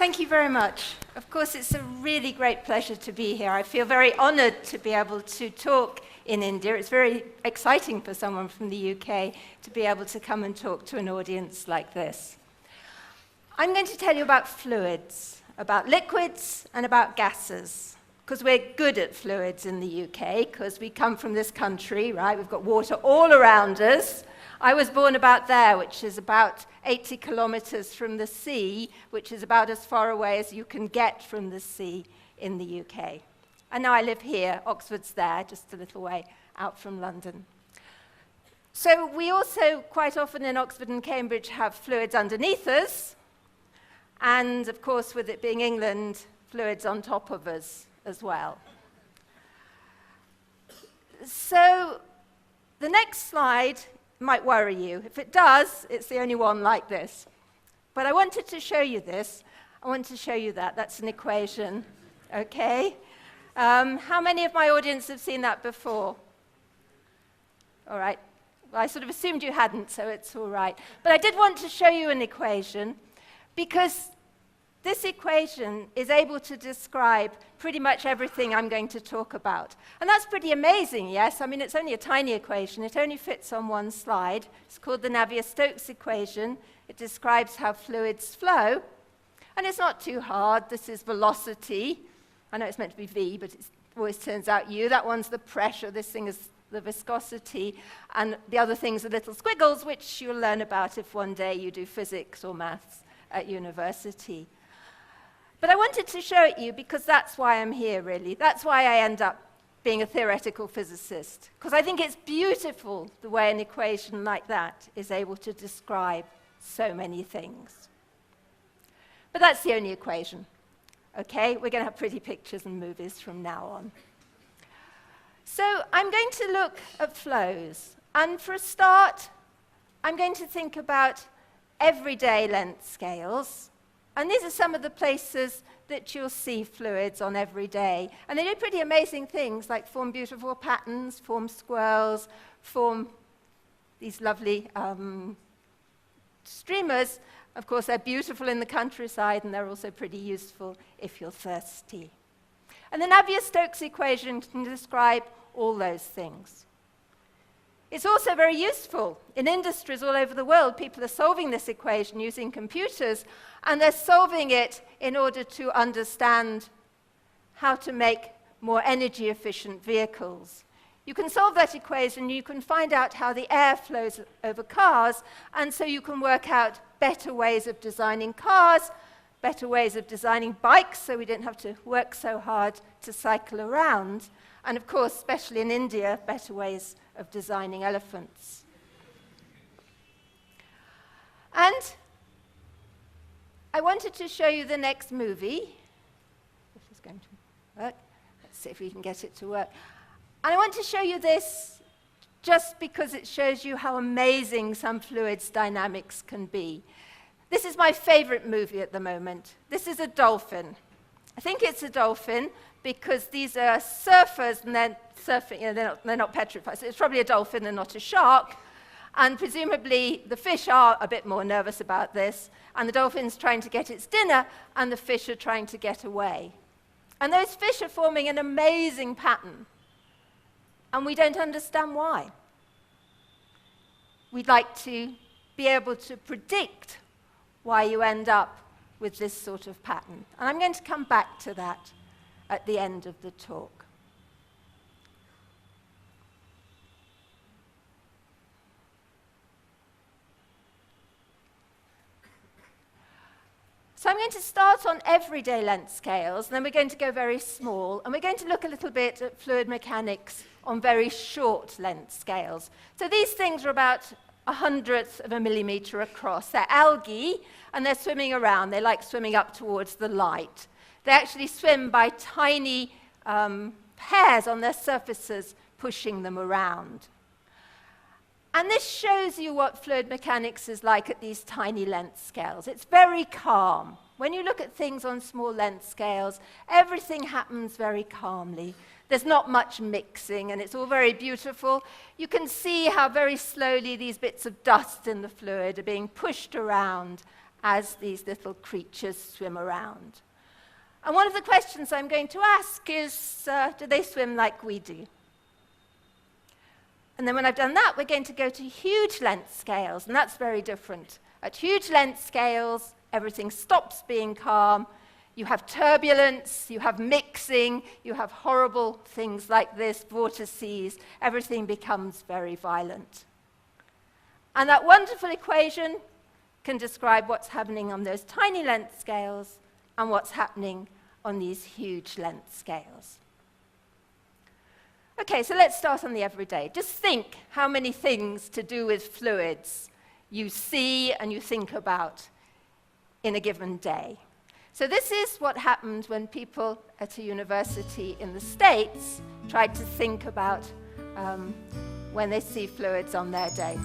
Thank you very much. Of course, it's a really great pleasure to be here. I feel very honored to be able to talk in India. It's very exciting for someone from the UK to be able to come and talk to an audience like this. I'm going to tell you about fluids, about liquids, and about gases, because we're good at fluids in the UK, because we come from this country, right? We've got water all around us. I was born about there, which is about 80 kilometers from the sea, which is about as far away as you can get from the sea in the UK. And now I live here. Oxford's there, just a little way out from London. So we also, quite often in Oxford and Cambridge, have fluids underneath us, and of course, with it being England, fluids on top of us as well. So the next slide might worry you. If it does, it's the only one like this. But I wanted to show you this. I want to show you that. That's an equation, okay? How many of my audience have seen that before? All right. Well, I sort of assumed you hadn't, so it's all right. But I did want to show you an equation because this equation is able to describe pretty much everything I'm going to talk about. And that's pretty amazing, yes? I mean, it's only a tiny equation. It only fits on one slide. It's called the Navier-Stokes equation. It describes how fluids flow. And it's not too hard. This is velocity. I know it's meant to be V, but it always turns out U. That one's the pressure. This thing is the viscosity. And the other things are little squiggles, which you'll learn about if one day you do physics or maths at university. But I wanted to show it you because that's why I'm here, really. That's why I end up being a theoretical physicist, because I think it's beautiful the way an equation like that is able to describe so many things. But that's the only equation, okay? We're going to have pretty pictures and movies from now on. So I'm going to look at flows. And for a start, I'm going to think about everyday length scales. And these are some of the places that you'll see fluids on every day. And they do pretty amazing things, like form beautiful patterns, form swirls, form these lovely streamers. Of course, they're beautiful in the countryside, and they're also pretty useful if you're thirsty. And the Navier-Stokes equation can describe all those things. It's also very useful. In industries all over the world, people are solving this equation using computers, and they're solving it in order to understand how to make more energy-efficient vehicles. You can solve that equation, you can find out how the air flows over cars, and so you can work out better ways of designing cars, better ways of designing bikes, so we don't have to work so hard to cycle around, and of course, especially in India, better ways of designing elephants. And I wanted to show you the next movie. This is going to work. Let's see if we can get it to work. And I want to show you this just because it shows you how amazing some fluids dynamics can be. This is my favorite movie at the moment. This is a dolphin. I think it's a dolphin because these are surfers, and they're surfing, you know, they're not petrified. So it's probably a dolphin and not a shark. And presumably, the fish are a bit more nervous about this. And the dolphin's trying to get its dinner, and the fish are trying to get away. And those fish are forming an amazing pattern. And we don't understand why. We'd like to be able to predict why you end up with this sort of pattern. And I'm going to come back to that at the end of the talk. So I'm going to start on everyday length scales, and then we're going to go very small, and we're going to look a little bit at fluid mechanics on very short length scales. So these things are about 1/100th of a millimeter across. They're algae, and they're swimming around. They like swimming up towards the light. They actually swim by tiny hairs on their surfaces, pushing them around. And this shows you what fluid mechanics is like at these tiny length scales. It's very calm. When you look at things on small length scales, everything happens very calmly. There's not much mixing, and it's all very beautiful. You can see how very slowly these bits of dust in the fluid are being pushed around as these little creatures swim around. And one of the questions I'm going to ask is, do they swim like we do? And then when I've done that, we're going to go to huge length scales, and that's very different. At huge length scales, everything stops being calm. You have turbulence, you have mixing, you have horrible things like this, vortices. Everything becomes very violent. And that wonderful equation can describe what's happening on those tiny length scales and what's happening on these huge length scales. Okay, so let's start on the everyday. Just think how many things to do with fluids you see and you think about in a given day. So this is what happened when people at a university in the States tried to think about when they see fluids on their day.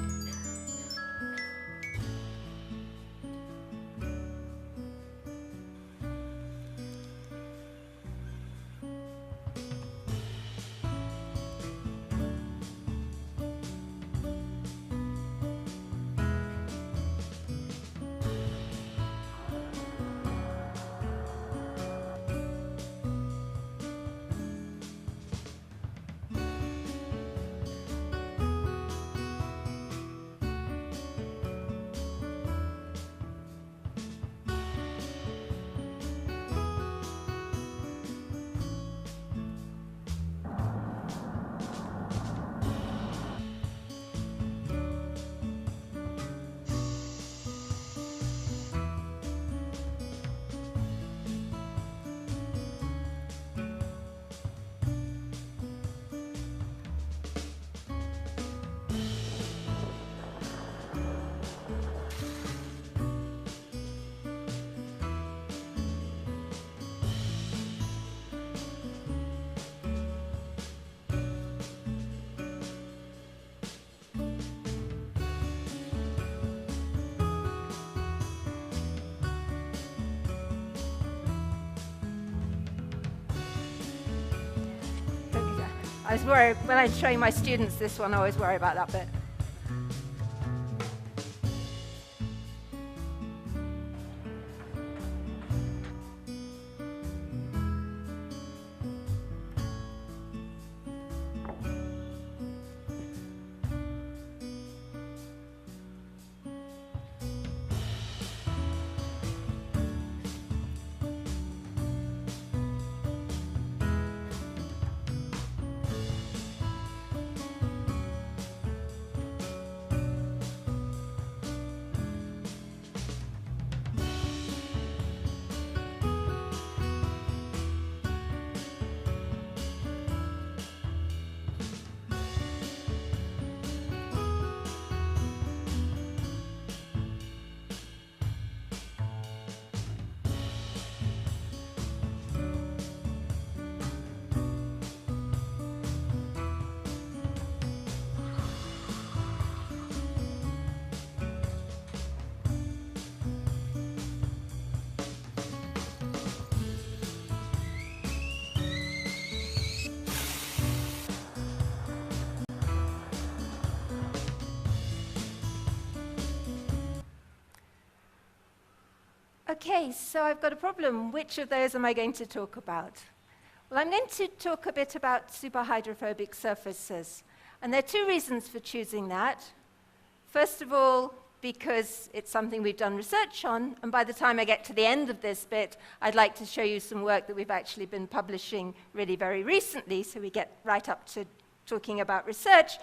I was worried, when I'm showing my students this one, I always worry about that bit. Okay, so I've got a problem. Which of those am I going to talk about? Well, I'm going to talk a bit about superhydrophobic surfaces. And there are two reasons for choosing that. First of all, because it's something we've done research on, and by the time I get to the end of this bit, I'd like to show you some work that we've actually been publishing really very recently, so we get right up to talking about research.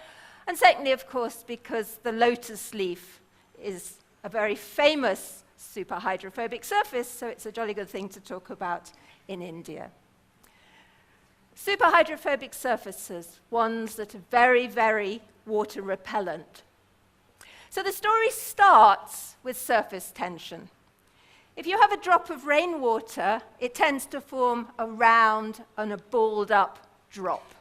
And secondly, of course, because the lotus leaf is a very famous superhydrophobic surface, so it's a jolly good thing to talk about in India. Superhydrophobic surfaces, ones that are very, very water repellent. So the story starts with surface tension. If you have a drop of rainwater, it tends to form a round and a balled up drop.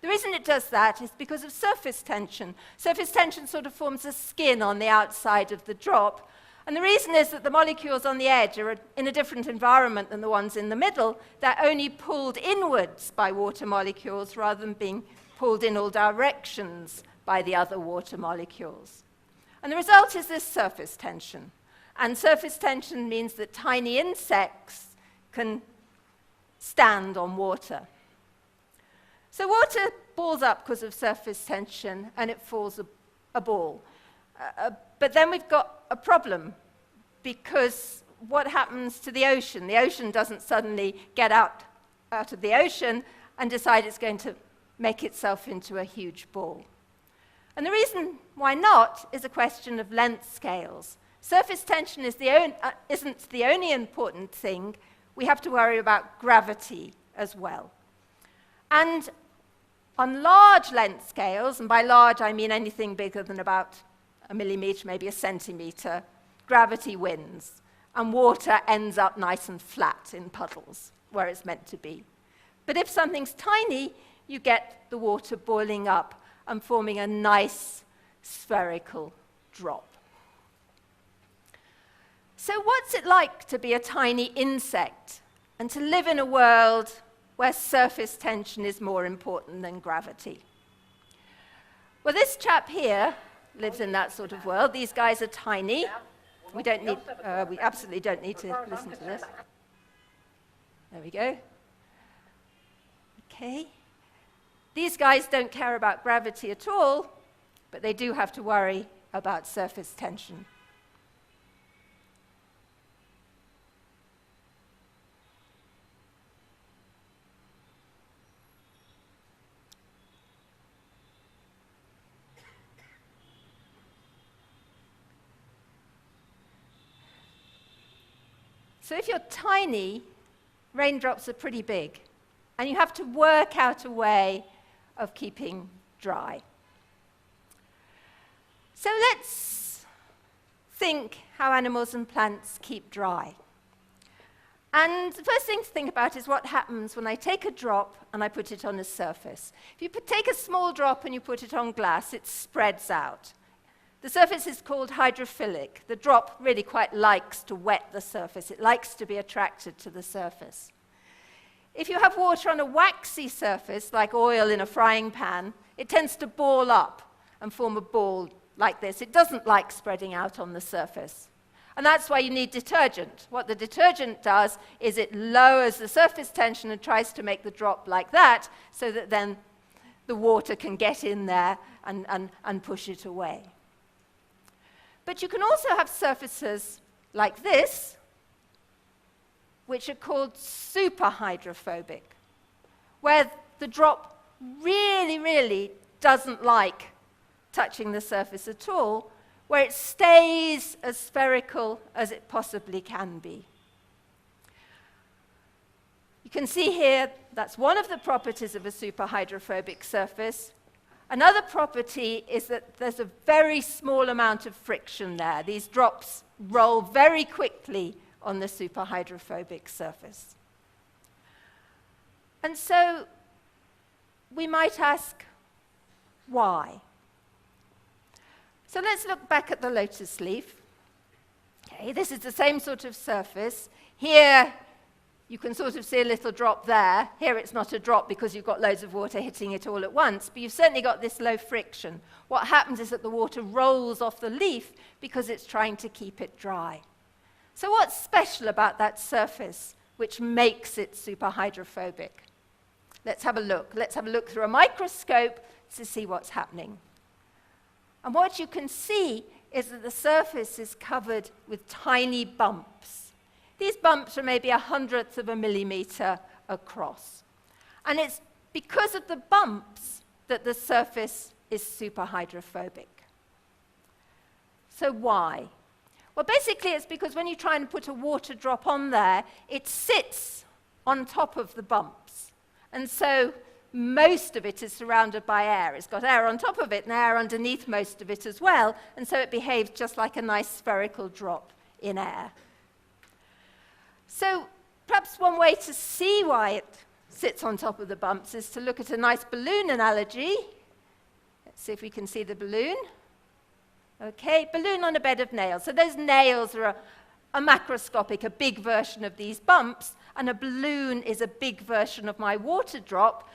The reason it does that is because of surface tension. Surface tension sort of forms a skin on the outside of the drop. And the reason is that the molecules on the edge are in a different environment than the ones in the middle. They're only pulled inwards by water molecules rather than being pulled in all directions by the other water molecules. And the result is this surface tension. And surface tension means that tiny insects can stand on water. So water balls up because of surface tension, and it falls a ball. But then we've got a problem, because what happens to the ocean? The ocean doesn't suddenly get out of the ocean and decide it's going to make itself into a huge ball. And the reason why not is a question of length scales. Surface tension isn't the only important thing. We have to worry about gravity as well. And on large length scales, and by large I mean anything bigger than about a millimeter, maybe a centimeter, gravity wins, and water ends up nice and flat in puddles where it's meant to be. But if something's tiny, you get the water boiling up and forming a nice spherical drop. So what's it like to be a tiny insect and to live in a world where surface tension is more important than gravity? Well, this chap here lives in that sort of world. These guys are tiny. We absolutely don't need to listen to this. There we go. Okay. These guys don't care about gravity at all, but they do have to worry about surface tension. So if you're tiny, raindrops are pretty big, and you have to work out a way of keeping dry. So let's think how animals and plants keep dry. And the first thing to think about is what happens when I take a drop and I put it on a surface. If you take a small drop and you put it on glass, it spreads out. The surface is called hydrophilic. The drop really quite likes to wet the surface. It likes to be attracted to the surface. If you have water on a waxy surface, like oil in a frying pan, it tends to ball up and form a ball like this. It doesn't like spreading out on the surface. And that's why you need detergent. What the detergent does is it lowers the surface tension and tries to make the drop like that, so that then the water can get in there and push it away. But you can also have surfaces like this, which are called superhydrophobic, where the drop really, really doesn't like touching the surface at all, where it stays as spherical as it possibly can be. You can see here that's one of the properties of a superhydrophobic surface. Another property is that there's a very small amount of friction there. These drops roll very quickly on the superhydrophobic surface. And so we might ask, why? So let's look back at the lotus leaf. Okay, this is the same sort of surface. Here, you can sort of see a little drop there. Here it's not a drop because you've got loads of water hitting it all at once, but you've certainly got this low friction. What happens is that the water rolls off the leaf because it's trying to keep it dry. So what's special about that surface which makes it superhydrophobic? Let's have a look. Let's have a look through a microscope to see what's happening. And what you can see is that the surface is covered with tiny bumps. These bumps are maybe 1/100th of a millimeter across. And it's because of the bumps that the surface is superhydrophobic. So why? Well, basically it's because when you try and put a water drop on there, it sits on top of the bumps. And so most of it is surrounded by air. It's got air on top of it and air underneath most of it as well, and so it behaves just like a nice spherical drop in air. So perhaps one way to see why it sits on top of the bumps is to look at a nice balloon analogy. Let's see if we can see the balloon. Okay, balloon on a bed of nails. So those nails are a macroscopic, a big version of these bumps, and a balloon is a big version of my water drop.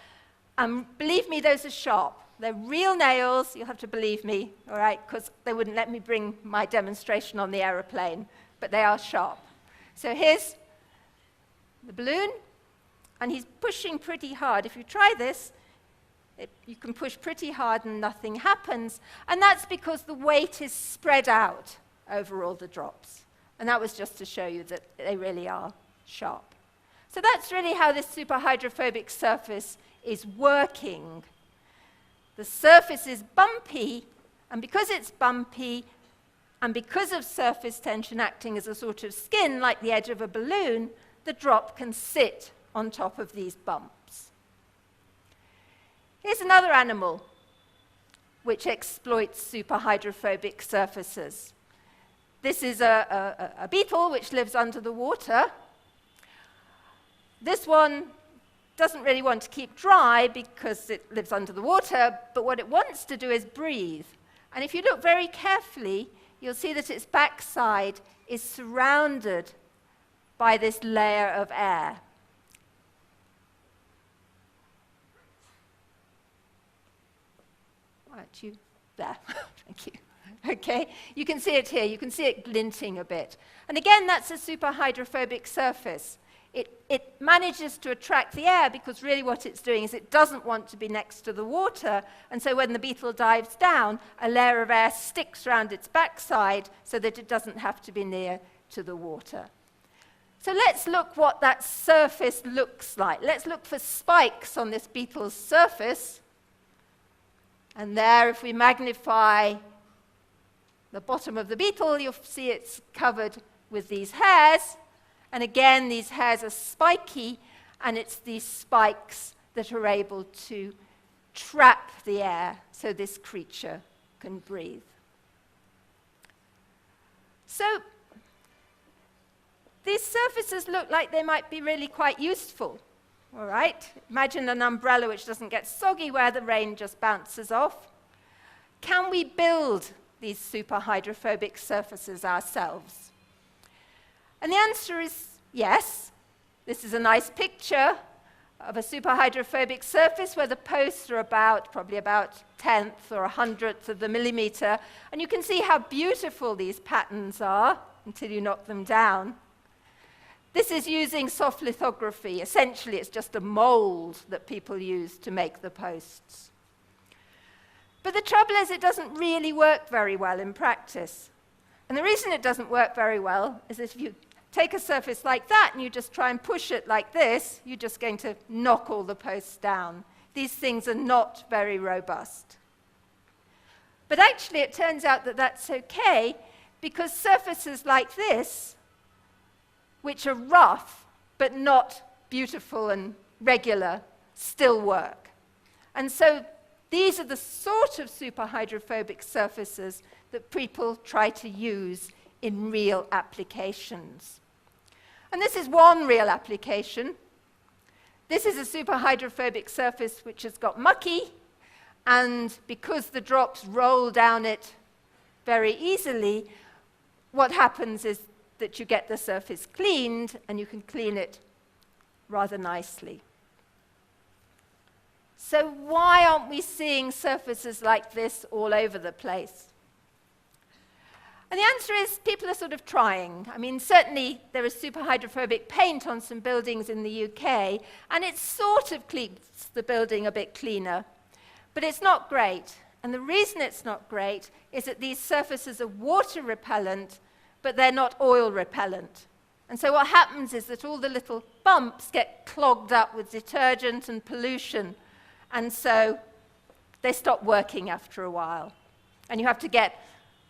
And believe me, those are sharp. They're real nails. You'll have to believe me, all right, because they wouldn't let me bring my demonstration on the aeroplane. but they are sharp. So here's the balloon, and he's pushing pretty hard. If you try this, you can push pretty hard and nothing happens, and that's because the weight is spread out over all the drops. And that was just to show you that they really are sharp. So that's really how this superhydrophobic surface is working. The surface is bumpy, and because it's bumpy, and because of surface tension acting as a sort of skin, like the edge of a balloon, the drop can sit on top of these bumps. Here's another animal which exploits superhydrophobic surfaces. This is a beetle which lives under the water. This one doesn't really want to keep dry because it lives under the water, but what it wants to do is breathe. And if you look very carefully, you'll see that its backside is surrounded by this layer of air. Aren't you there? Thank you. Okay, you can see it here. You can see it glinting a bit. And again, that's a superhydrophobic surface. It manages to attract the air because really what it's doing is it doesn't want to be next to the water, and so when the beetle dives down, a layer of air sticks around its backside so that it doesn't have to be near to the water. So let's look what that surface looks like. Let's look for spikes on this beetle's surface. And there, if we magnify the bottom of the beetle, you'll see it's covered with these hairs. And again, these hairs are spiky, and it's these spikes that are able to trap the air so this creature can breathe. So these surfaces look like they might be really quite useful. All right, imagine an umbrella which doesn't get soggy where the rain just bounces off. Can we build these superhydrophobic surfaces ourselves? And the answer is yes. This is a nice picture of a superhydrophobic surface where the posts are probably about 1/10 or 100th of the millimeter. And you can see how beautiful these patterns are until you knock them down. This is using soft lithography. Essentially, it's just a mold that people use to make the posts. But the trouble is it doesn't really work very well in practice. And the reason it doesn't work very well is that if you take a surface like that and you just try and push it like this, you're just going to knock all the posts down. These things are not very robust. But actually, it turns out that that's okay because surfaces like this, which are rough but not beautiful and regular, still work. And so these are the sort of superhydrophobic surfaces that people try to use in real applications. And this is one real application. This is a superhydrophobic surface which has got mucky, and because the drops roll down it very easily, what happens is that you get the surface cleaned, and you can clean it rather nicely. So why aren't we seeing surfaces like this all over the place? And the answer is people are sort of trying. I mean, certainly there is superhydrophobic paint on some buildings in the UK, and it sort of keeps the building a bit cleaner, but it's not great. And the reason it's not great is that these surfaces are water repellent, but they're not oil repellent. And so what happens is that all the little bumps get clogged up with detergent and pollution, and so they stop working after a while. And you have to get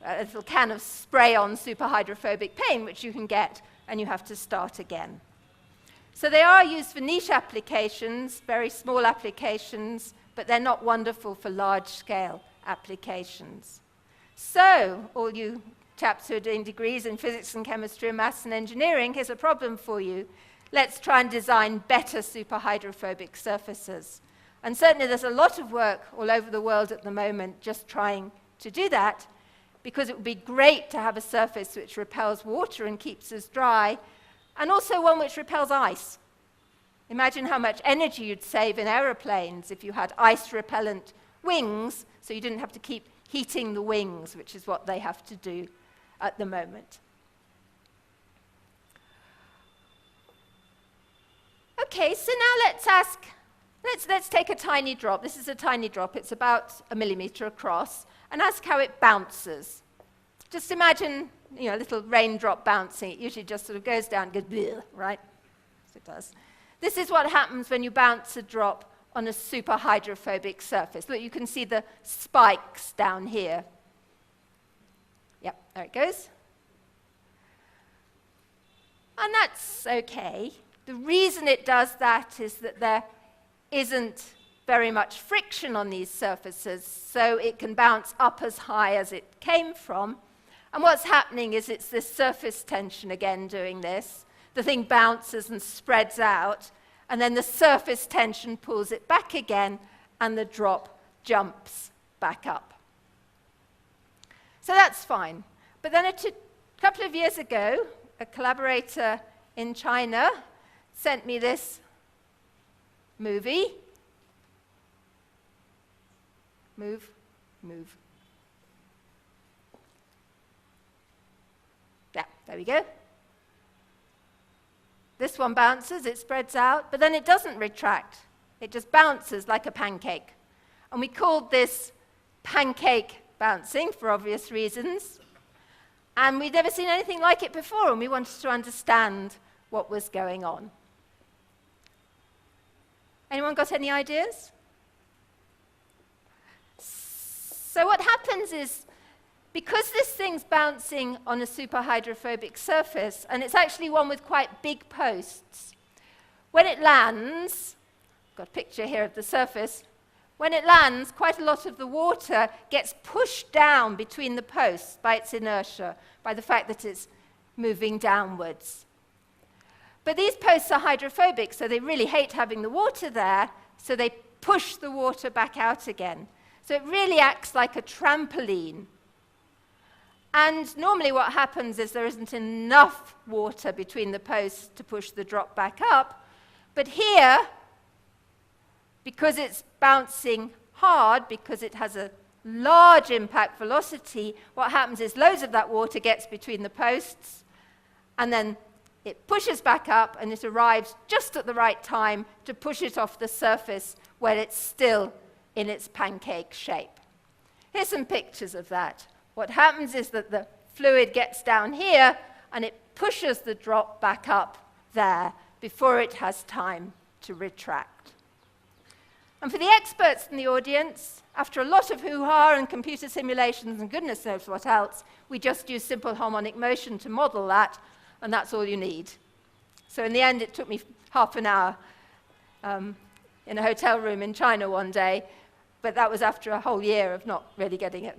a little can of spray-on superhydrophobic paint, which you can get, and you have to start again. So they are used for niche applications, very small applications, but they're not wonderful for large-scale applications. So, all you chaps who are doing degrees in physics and chemistry and maths and engineering, here's a problem for you. Let's try and design better superhydrophobic surfaces. And certainly there's a lot of work all over the world at the moment just trying to do that, because it would be great to have a surface which repels water and keeps us dry, and also one which repels ice. Imagine how much energy you'd save in aeroplanes if you had ice-repellent wings, so you didn't have to keep heating the wings, which is what they have to do at the moment. Okay, so now let's take a tiny drop. This is a tiny drop. It's about 1 millimeter across, and ask how it bounces. Just imagine, a little raindrop bouncing. It usually just sort of goes down and goes, bleh, right? As it does. This is what happens when you bounce a drop on a super hydrophobic surface. Look, you can see the spikes down here. Yep, there it goes. And that's okay. The reason it does that is that there isn't very much friction on these surfaces, so it can bounce up as high as it came from. And what's happening is it's this surface tension again doing this. The thing bounces and spreads out, and then the surface tension pulls it back again, and the drop jumps back up. So that's fine. But then a couple of years ago, a collaborator in China sent me this movie. Move. Yeah, there we go. This one bounces, it spreads out, but then it doesn't retract. It just bounces like a pancake. And we called this pancake bouncing for obvious reasons. And we'd never seen anything like it before, and we wanted to understand what was going on. Anyone got any ideas? So what happens is, because this thing's bouncing on a super hydrophobic surface, and it's actually one with quite big posts, when it lands, I've got a picture here of the surface, when it lands, quite a lot of the water gets pushed down between the posts by its inertia, by the fact that it's moving downwards. But these posts are hydrophobic, so they really hate having the water there, so they push the water back out again. So it really acts like a trampoline. And normally what happens is there isn't enough water between the posts to push the drop back up. But here, because it's bouncing hard, because it has a large impact velocity, what happens is loads of that water gets between the posts, and then it pushes back up, and it arrives just at the right time to push it off the surface where it's still in its pancake shape. Here's some pictures of that. What happens is that the fluid gets down here, and it pushes the drop back up there before it has time to retract. And for the experts in the audience, after a lot of hoo-ha and computer simulations and goodness knows what else, we just use simple harmonic motion to model that, and that's all you need. So in the end, it took me half an hour in a hotel room in China one day, but that was after a whole year of not really getting it.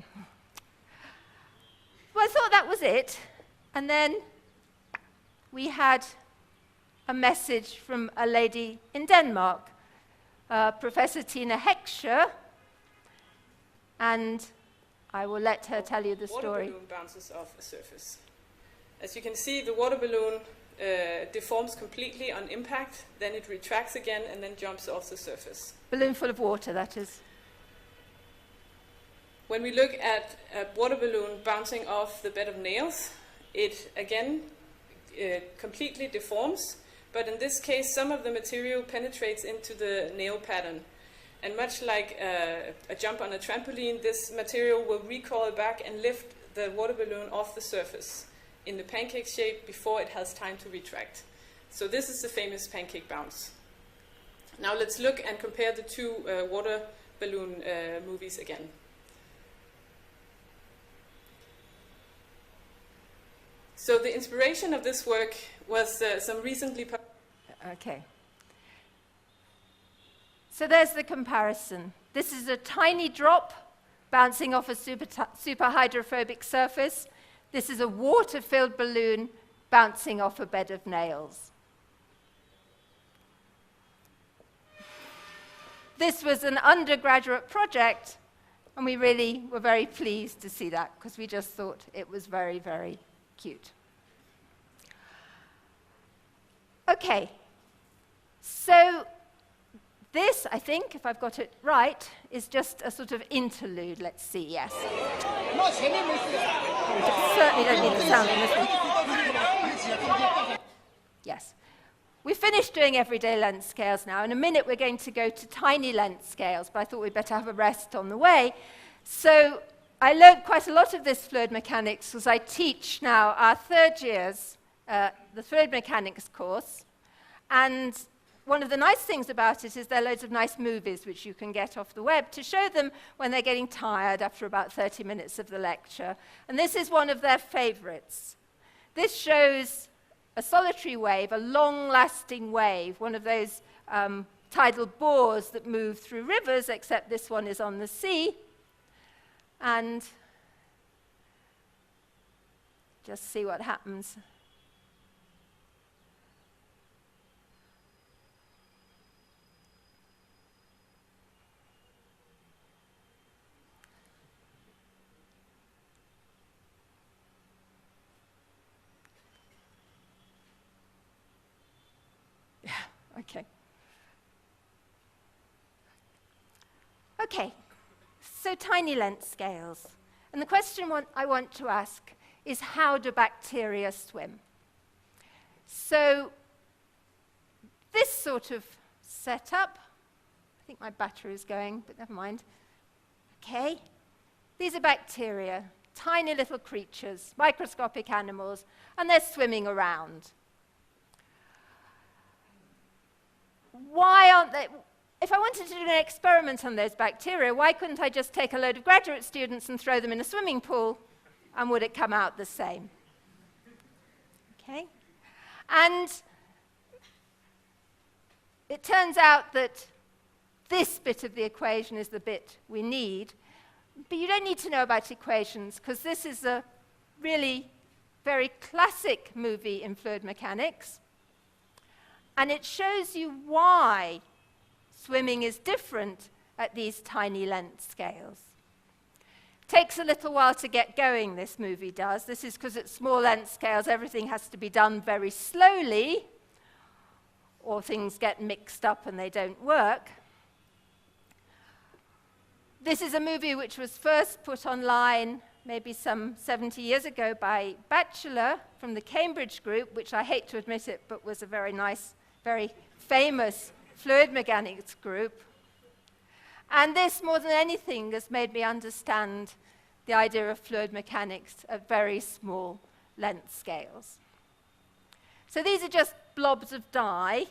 Well, I thought that was it, and then we had a message from a lady in Denmark, Professor Tina Heckscher, and I will let her tell you the story. Water balloon bounces off a surface. As you can see, the water balloon deforms completely on impact, then it retracts again, and then jumps off the surface. Balloon full of water, that is. When we look at a water balloon bouncing off the bed of nails, it again completely deforms, but in this case some of the material penetrates into the nail pattern. And much like a jump on a trampoline, this material will recoil back and lift the water balloon off the surface in the pancake shape before it has time to retract. So this is the famous pancake bounce. Now let's look and compare the two water balloon movies again. So the inspiration of this work was some recently... Okay. So there's the comparison. This is a tiny drop bouncing off a super hydrophobic surface. This is a water-filled balloon bouncing off a bed of nails. This was an undergraduate project, and we really were very pleased to see that, because we just thought it was very, very cute. Okay, so this, I think, if I've got it right, is just a sort of interlude. Let's see, yes. We certainly don't need the sound in this one. Yes. We finished doing everyday length scales now. In a minute, we're going to go to tiny length scales, but I thought we'd better have a rest on the way. So I learned quite a lot of this fluid mechanics because I teach now our third years, the fluid mechanics course. And one of the nice things about it is there are loads of nice movies which you can get off the web to show them when they're getting tired after about 30 minutes of the lecture. And this is one of their favorites. This shows a solitary wave, a long-lasting wave, one of those tidal bores that move through rivers, except this one is on the sea. And just see what happens. Okay. Okay, so tiny length scales. And the question I want to ask is, how do bacteria swim? So this sort of setup, I think my battery is going, but never mind. Okay, these are bacteria, tiny little creatures, microscopic animals, and they're swimming around. Why aren't they? If I wanted to do an experiment on those bacteria, why couldn't I just take a load of graduate students and throw them in a swimming pool, and would it come out the same? Okay? And it turns out that this bit of the equation is the bit we need, but you don't need to know about equations, because this is a really very classic movie in fluid mechanics. And it shows you why swimming is different at these tiny length scales. Takes a little while to get going, this movie does. This is because at small length scales, everything has to be done very slowly, or things get mixed up and they don't work. This is a movie which was first put online maybe some 70 years ago by Bachelor from the Cambridge group, which I hate to admit it, but was a very nice, very famous fluid mechanics group. And this, more than anything, has made me understand the idea of fluid mechanics at very small length scales. So these are just blobs of dye,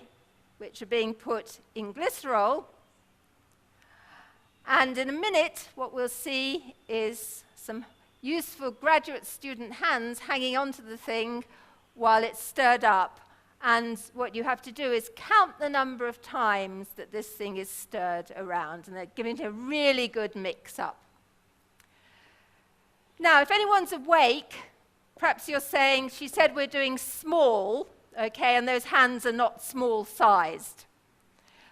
which are being put in glycerol. And in a minute, what we'll see is some useful graduate student hands hanging onto the thing while it's stirred up. And what you have to do is count the number of times that this thing is stirred around, and they're giving it a really good mix-up. Now, if anyone's awake, perhaps you're saying, she said we're doing small, okay, and those hands are not small-sized.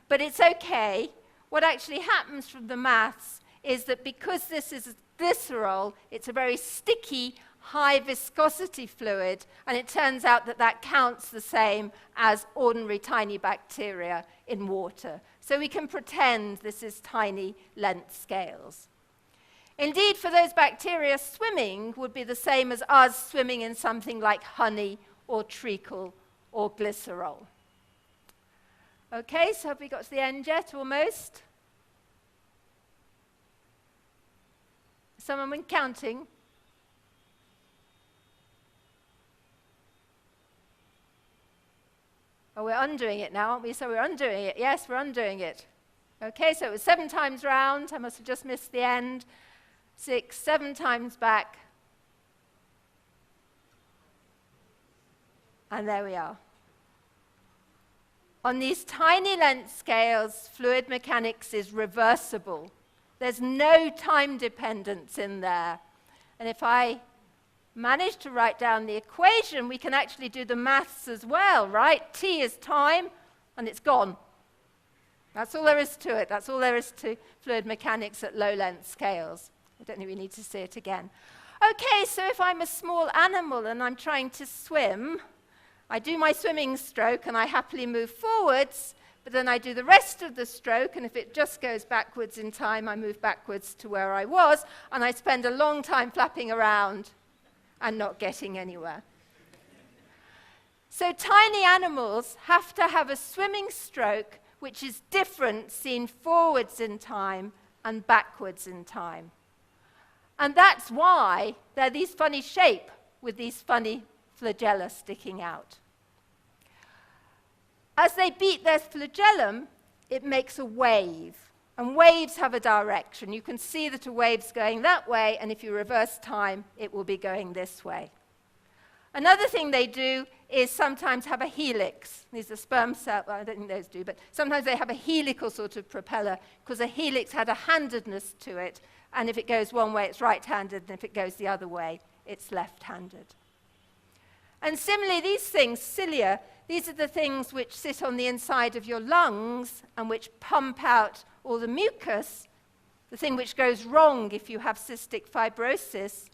But it's okay. What actually happens from the maths is that because this is glycerol, it's a very sticky, high viscosity fluid, and it turns out that that counts the same as ordinary tiny bacteria in water. So we can pretend this is tiny length scales. Indeed, for those bacteria, swimming would be the same as us swimming in something like honey or treacle or glycerol. Okay, so have we got to the end yet, almost? Someone been counting? Oh, we're undoing it now, aren't we? So we're undoing it. Yes, we're undoing it. Okay, so it was 7 times round. I must have just missed the end. 6, 7 times back. And there we are. On these tiny length scales, fluid mechanics is reversible. There's no time dependence in there. And if I manage to write down the equation, we can actually do the maths as well, right? T is time, and it's gone. That's all there is to it. That's all there is to fluid mechanics at low-length scales. I don't think we need to see it again. Okay, so if I'm a small animal and I'm trying to swim, I do my swimming stroke and I happily move forwards, but then I do the rest of the stroke, and if it just goes backwards in time, I move backwards to where I was, and I spend a long time flapping around and not getting anywhere. So tiny animals have to have a swimming stroke which is different seen forwards in time and backwards in time. And that's why they're these funny shape with these funny flagella sticking out. As they beat their flagellum, it makes a wave. And waves have a direction. You can see that a wave's going that way, and if you reverse time, it will be going this way. Another thing they do is sometimes have a helix. These are sperm cells, well, I don't think those do, but sometimes they have a helical sort of propeller because a helix had a handedness to it, and if it goes one way, it's right-handed, and if it goes the other way, it's left-handed. And similarly, these things, cilia, these are the things which sit on the inside of your lungs and which pump out all the mucus, the thing which goes wrong if you have cystic fibrosis.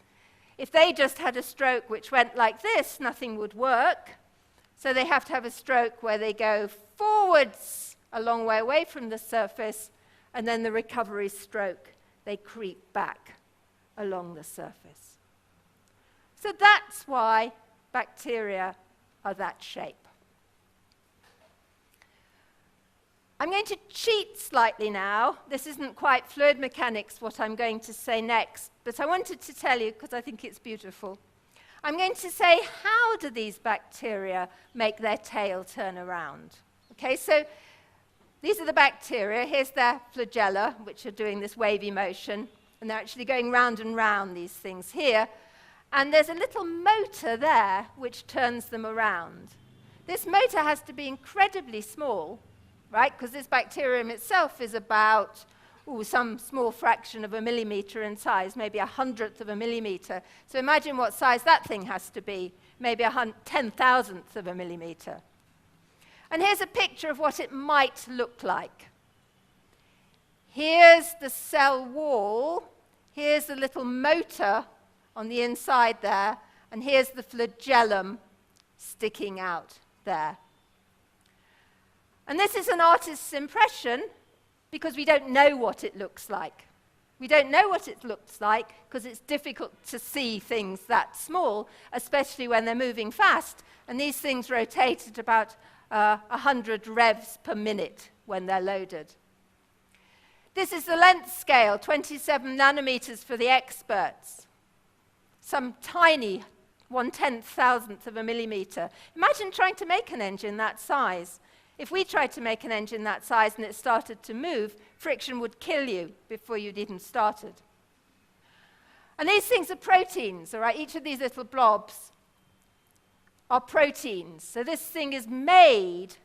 If they just had a stroke which went like this, nothing would work. So they have to have a stroke where they go forwards a long way away from the surface, and then the recovery stroke, they creep back along the surface. So that's why bacteria are that shape. I'm going to cheat slightly now. This isn't quite fluid mechanics, what I'm going to say next, but I wanted to tell you because I think it's beautiful. I'm going to say, how do these bacteria make their tail turn around? Okay, so these are the bacteria. Here's their flagella, which are doing this wavy motion, and they're actually going round and round, these things here. And there's a little motor there which turns them around. This motor has to be incredibly small, right? Because this bacterium itself is about some small fraction of a millimeter in size, maybe 1/100th of a millimeter. So imagine what size that thing has to be, maybe 10,000th of a millimeter. And here's a picture of what it might look like. Here's the cell wall. Here's the little motor on the inside there. And here's the flagellum sticking out there. And this is an artist's impression because we don't know what it looks like. We don't know what it looks like because it's difficult to see things that small, especially when they're moving fast. And these things rotate at about 100 revs per minute when they're loaded. This is the length scale, 27 nanometers for the experts. Some tiny 1/10,000th of a millimeter. Imagine trying to make an engine that size. If we tried to make an engine that size and it started to move, friction would kill you before you'd even started. And these things are proteins, all right? Each of these little blobs are proteins. So this thing is made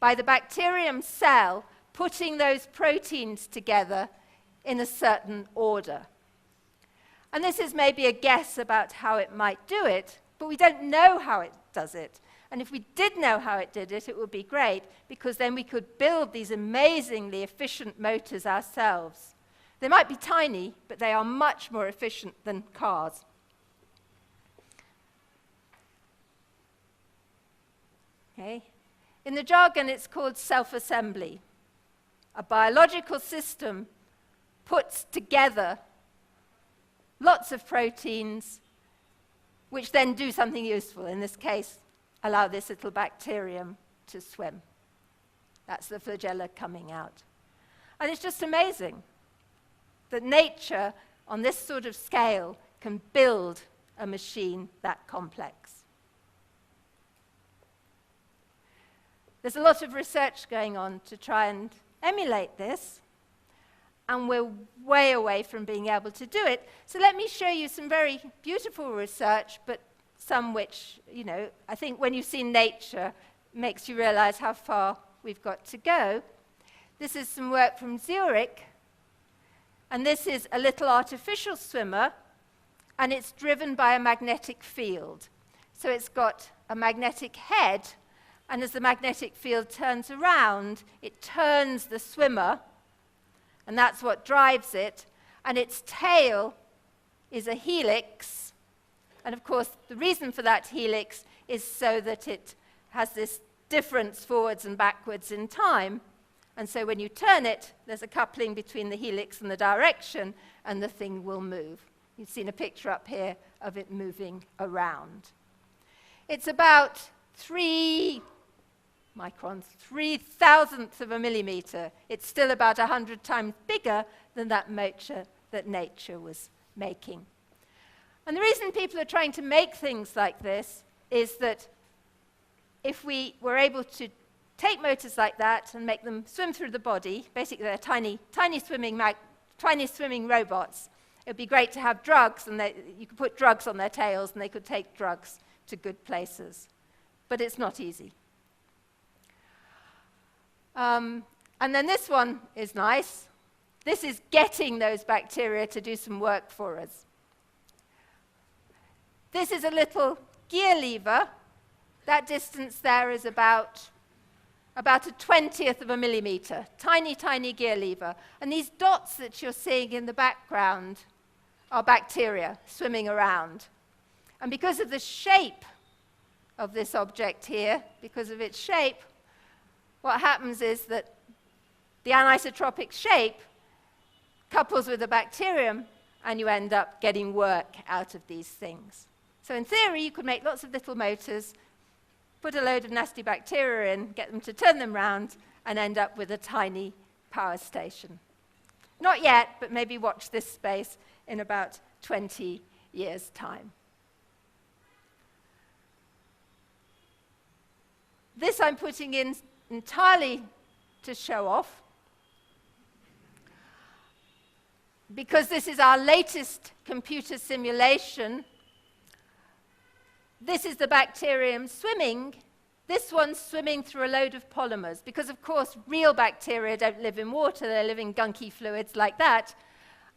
by the bacterium cell putting those proteins together in a certain order. And this is maybe a guess about how it might do it, but we don't know how it does it. And if we did know how it did it, it would be great, because then we could build these amazingly efficient motors ourselves. They might be tiny, but they are much more efficient than cars. Okay. In the jargon, it's called self-assembly. A biological system puts together lots of proteins, which then do something useful. In this case, allow this little bacterium to swim. That's the flagella coming out. And it's just amazing that nature, on this sort of scale, can build a machine that complex. There's a lot of research going on to try and emulate this, and we're way away from being able to do it. So let me show you some very beautiful research, but some which, I think when you've seen nature, makes you realize how far we've got to go. This is some work from Zurich, and this is a little artificial swimmer, and it's driven by a magnetic field. So it's got a magnetic head, and as the magnetic field turns around, it turns the swimmer, and that's what drives it, and its tail is a helix. And of course, the reason for that helix is so that it has this difference forwards and backwards in time. And so when you turn it, there's a coupling between the helix and the direction, and the thing will move. You've seen a picture up here of it moving around. It's about 3 microns, 3,000ths of a millimeter. It's still about 100 times bigger than that motor that nature was making. And the reason people are trying to make things like this is that if we were able to take motors like that and make them swim through the body, basically they're tiny swimming robots, it would be great to have drugs, and you could put drugs on their tails and they could take drugs to good places. But it's not easy. And then this one is nice. This is getting those bacteria to do some work for us. This is a little gear lever. That distance there is about a 20th of a millimeter. Tiny, tiny gear lever. And these dots that you're seeing in the background are bacteria swimming around. And because of the shape of this object here, because of its shape, what happens is that the anisotropic shape couples with the bacterium, and you end up getting work out of these things. So in theory, you could make lots of little motors, put a load of nasty bacteria in, get them to turn them round, and end up with a tiny power station. Not yet, but maybe watch this space in about 20 years' time. This I'm putting in entirely to show off, because this is our latest computer simulation. This is the Bacterium Swimming. This one's swimming through a load of polymers, because of course real bacteria don't live in water, they live in gunky fluids like that,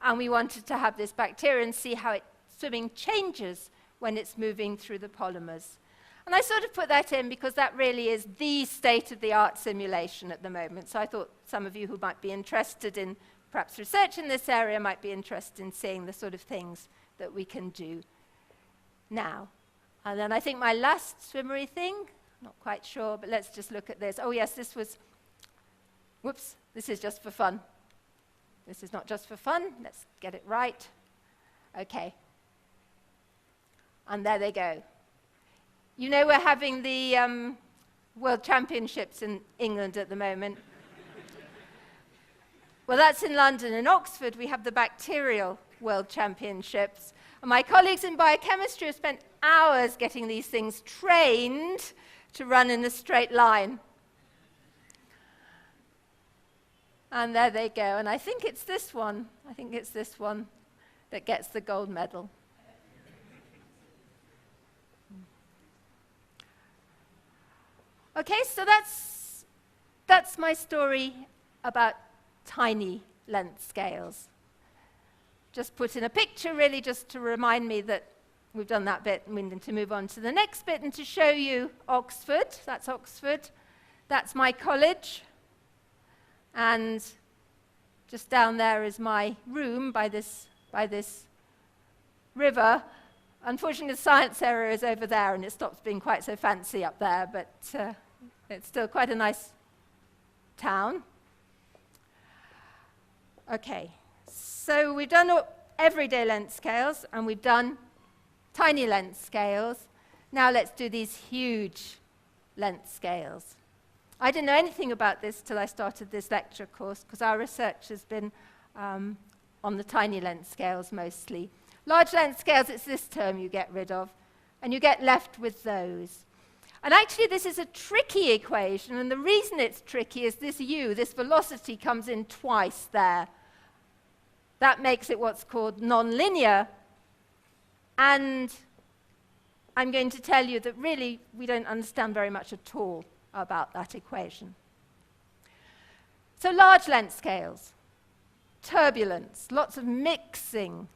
and we wanted to have this bacteria and see how swimming changes when it's moving through the polymers. And I sort of put that in because that really is the state-of-the-art simulation at the moment. So I thought some of you who might be interested in perhaps research in this area might be interested in seeing the sort of things that we can do now. And then I think my last swimmery thing, not quite sure, but let's just look at this. Oh yes, this was, whoops, this is just for fun. This is not just for fun. Let's get it right. Okay. And there they go. You know we're having the World Championships in England at the moment. Well, that's in London. In Oxford, we have the Bacterial World Championships. And my colleagues in biochemistry have spent hours getting these things trained to run in a straight line. And there they go. And I think it's this one. I think it's this one that gets the gold medal. Okay, so that's my story about tiny length scales. Just put in a picture, really, just to remind me that we've done that bit and we need to move on to the next bit, and to show you Oxford. That's Oxford. That's my college. And just down there is my room by this river. Unfortunately, the science area is over there, and it stops being quite so fancy up there, but it's still quite a nice town. Okay, so we've done everyday length scales, and we've done tiny length scales. Now let's do these huge length scales. I didn't know anything about this till I started this lecture course, because our research has been on the tiny length scales mostly. Large length scales, it's this term you get rid of, and you get left with those. And actually, this is a tricky equation, and the reason it's tricky is this u, this velocity, comes in twice there. That makes it what's called nonlinear, and I'm going to tell you that really we don't understand very much at all about that equation. So large length scales, turbulence, lots of mixing,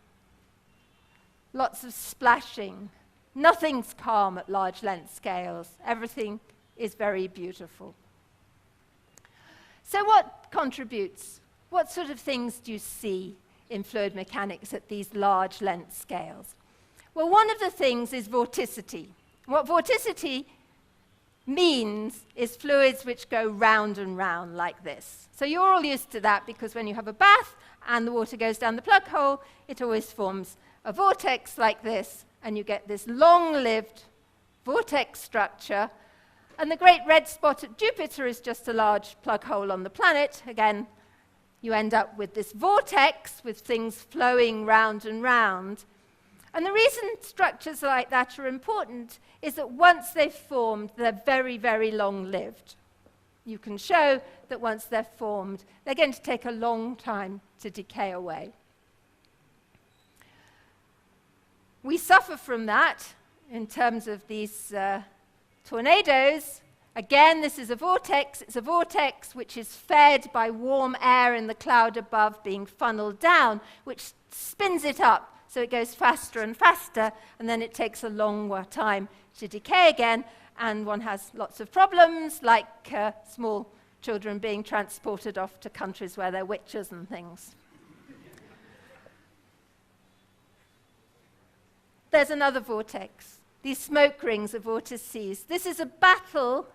lots of splashing. Nothing's calm at large length scales. Everything is very beautiful. So what contributes? What sort of things do you see in fluid mechanics at these large length scales? Well, one of the things is vorticity. What vorticity means is fluids which go round and round like this. So you're all used to that, because when you have a bath and the water goes down the plug hole, it always forms a vortex like this, and you get this long-lived vortex structure. And the great red spot at Jupiter is just a large plug hole on the planet. Again, you end up with this vortex with things flowing round and round. And the reason structures like that are important is that once they've formed, they're very, very long-lived. You can show that once they're formed, they're going to take a long time to decay away. We suffer from that in terms of these tornadoes. Again, this is a vortex. It's a vortex which is fed by warm air in the cloud above being funneled down, which spins it up. So it goes faster and faster, and then it takes a longer time to decay again, and one has lots of problems, like small children being transported off to countries where there are witches and things. There's another vortex. These smoke rings are vortices. This is a battle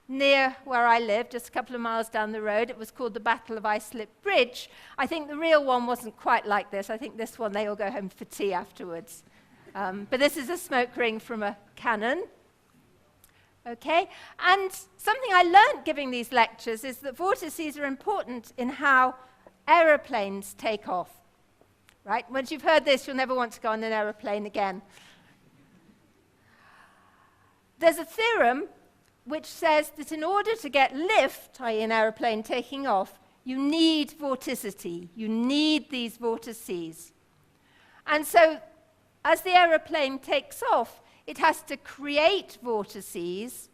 near where I live, just a couple of miles down the road. It was called the Battle of Islip Bridge. I think the real one wasn't quite like this. I think this one, they all go home for tea afterwards. But this is a smoke ring from a cannon. Okay? And something I learned giving these lectures is that vortices are important in how aeroplanes take off. Right? Once you've heard this, you'll never want to go on an aeroplane again. There's a theorem which says that in order to get lift, i.e. an aeroplane taking off, you need vorticity. You need these vortices. And so as the aeroplane takes off, it has to create vortices,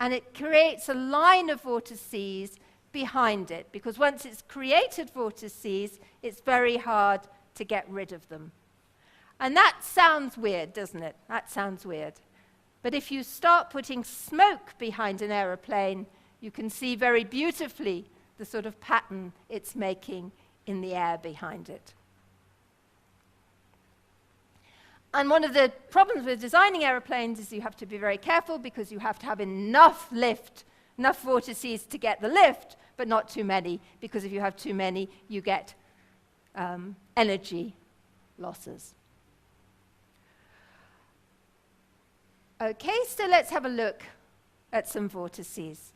and it creates a line of vortices behind it, because once it's created vortices, it's very hard to get rid of them. And that sounds weird, doesn't it? That sounds weird. But if you start putting smoke behind an aeroplane, you can see very beautifully the sort of pattern it's making in the air behind it. And one of the problems with designing aeroplanes is you have to be very careful, because you have to have enough lift, enough vortices to get the lift, but not too many, because if you have too many, you get energy losses. Okay, so let's have a look at some vortices.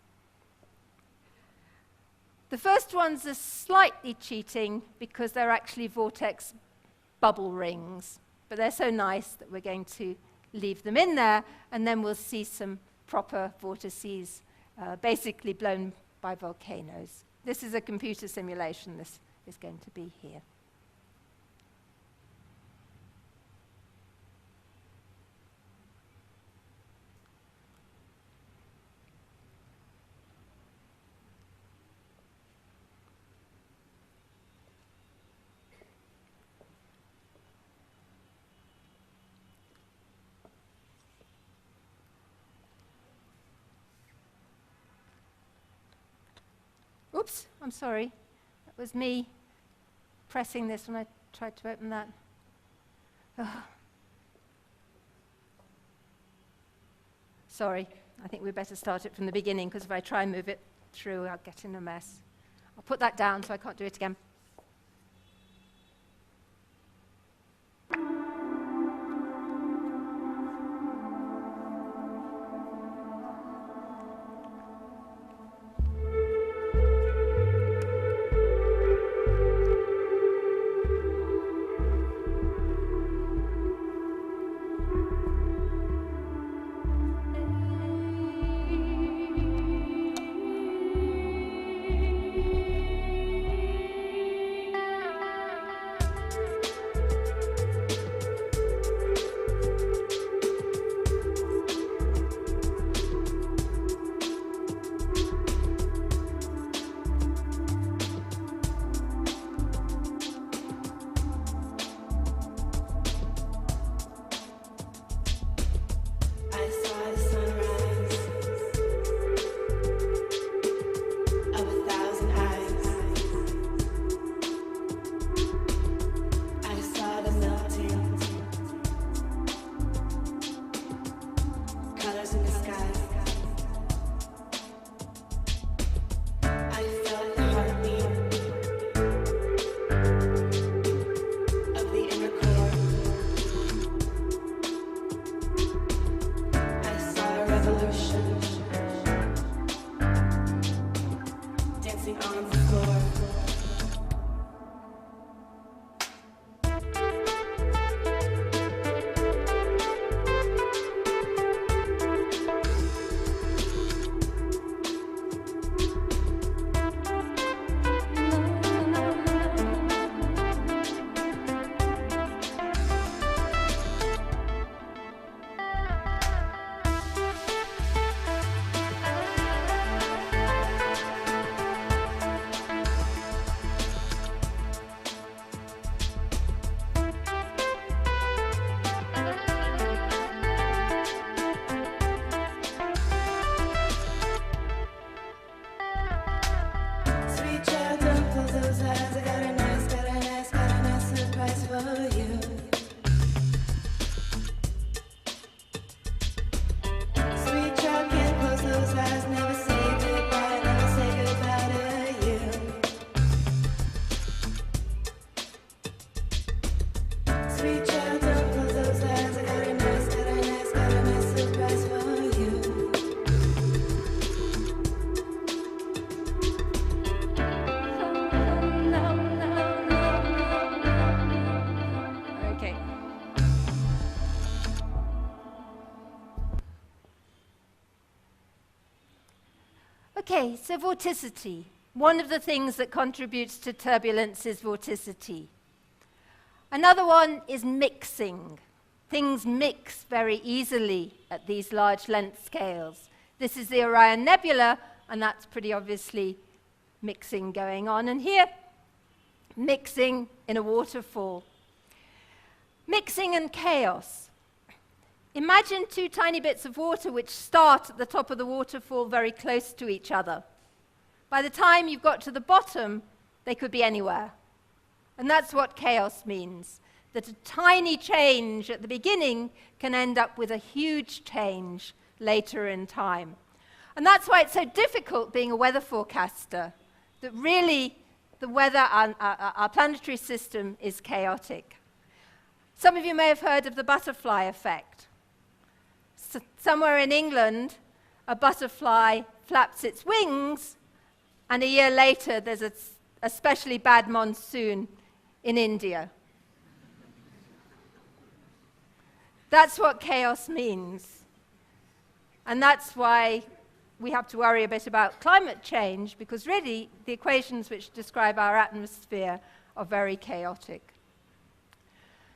The first ones are slightly cheating because they're actually vortex bubble rings, but they're so nice that we're going to leave them in there, and then we'll see some proper vortices basically blown by volcanoes. This is a computer simulation. This is going to be here. Oops, I'm sorry. That was me pressing this when I tried to open that. Oh. Sorry, I think we better start it from the beginning, because if I try and move it through, I'll get in a mess. I'll put that down so I can't do it again. Okay, so vorticity. One of the things that contributes to turbulence is vorticity. Another one is mixing. Things mix very easily at these large length scales. This is the Orion Nebula, and that's pretty obviously mixing going on. And here, mixing in a waterfall. Mixing and chaos. Imagine two tiny bits of water which start at the top of the waterfall very close to each other. By the time you've got to the bottom, they could be anywhere. And that's what chaos means, that a tiny change at the beginning can end up with a huge change later in time. And that's why it's so difficult being a weather forecaster, that really the weather, our planetary system is chaotic. Some of you may have heard of the butterfly effect. Somewhere in England, a butterfly flaps its wings, and a year later, there's a especially bad monsoon in India. That's what chaos means. And that's why we have to worry a bit about climate change, because really, the equations which describe our atmosphere are very chaotic.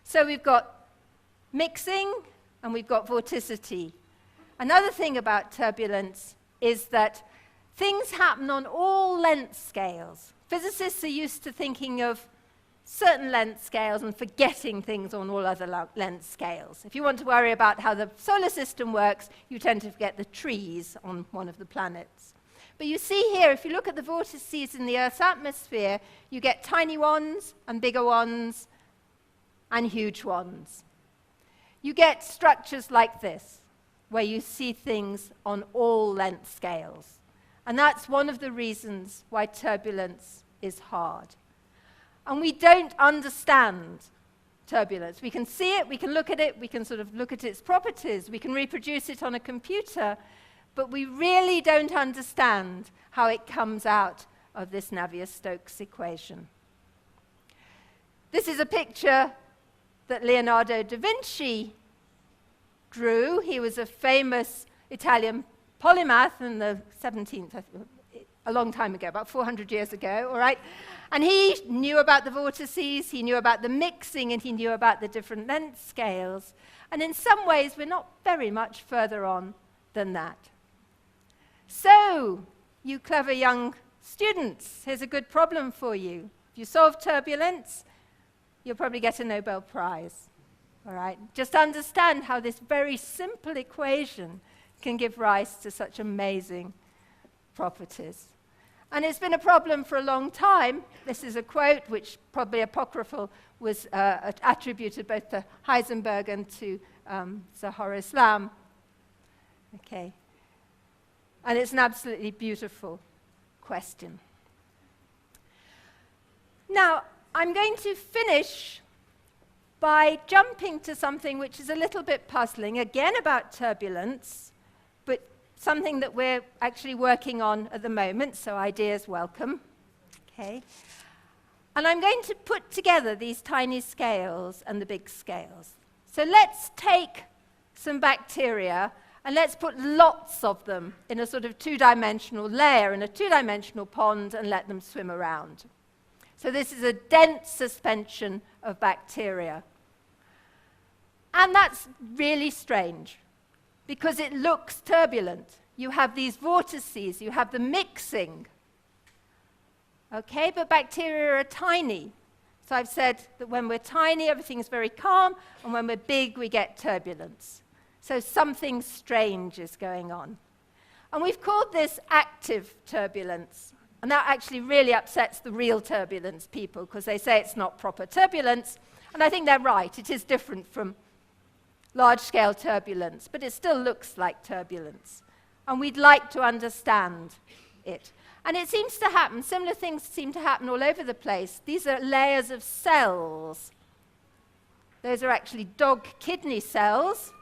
So we've got mixing, and we've got vorticity. Another thing about turbulence is that things happen on all length scales. Physicists are used to thinking of certain length scales and forgetting things on all other length scales. If you want to worry about how the solar system works, you tend to forget the trees on one of the planets. But you see here, if you look at the vortices in the Earth's atmosphere, you get tiny ones and bigger ones and huge ones. You get structures like this, where you see things on all length scales. And that's one of the reasons why turbulence is hard. And we don't understand turbulence. We can see it, we can look at it, we can sort of look at its properties, we can reproduce it on a computer, but we really don't understand how it comes out of this Navier-Stokes equation. This is a picture that Leonardo da Vinci drew. He was a famous Italian polymath in the 17th, a long time ago, about 400 years ago, all right? And he knew about the vortices, he knew about the mixing, and he knew about the different length scales. And in some ways, we're not very much further on than that. So, you clever young students, here's a good problem for you. If you solve turbulence, you'll probably get a Nobel Prize, all right? Just understand how this very simple equation can give rise to such amazing properties. And it's been a problem for a long time. This is a quote, which probably apocryphal, was attributed both to Heisenberg and to Zahar Islam. Okay. And it's an absolutely beautiful question. Now, I'm going to finish by jumping to something which is a little bit puzzling, again about turbulence, but something that we're actually working on at the moment, so ideas welcome. Okay. And I'm going to put together these tiny scales and the big scales. So let's take some bacteria and let's put lots of them in a sort of two-dimensional layer, in a two-dimensional pond, and let them swim around. So this is a dense suspension of bacteria. And that's really strange, because it looks turbulent. You have these vortices, you have the mixing. Okay, but bacteria are tiny. So I've said that when we're tiny, everything is very calm, and when we're big, we get turbulence. So something strange is going on. And we've called this active turbulence. And that actually really upsets the real turbulence people, because they say it's not proper turbulence. And I think they're right. It is different from large-scale turbulence, but it still looks like turbulence. And we'd like to understand it. And it seems to happen, similar things seem to happen all over the place. These are layers of cells. Those are actually dog kidney cells.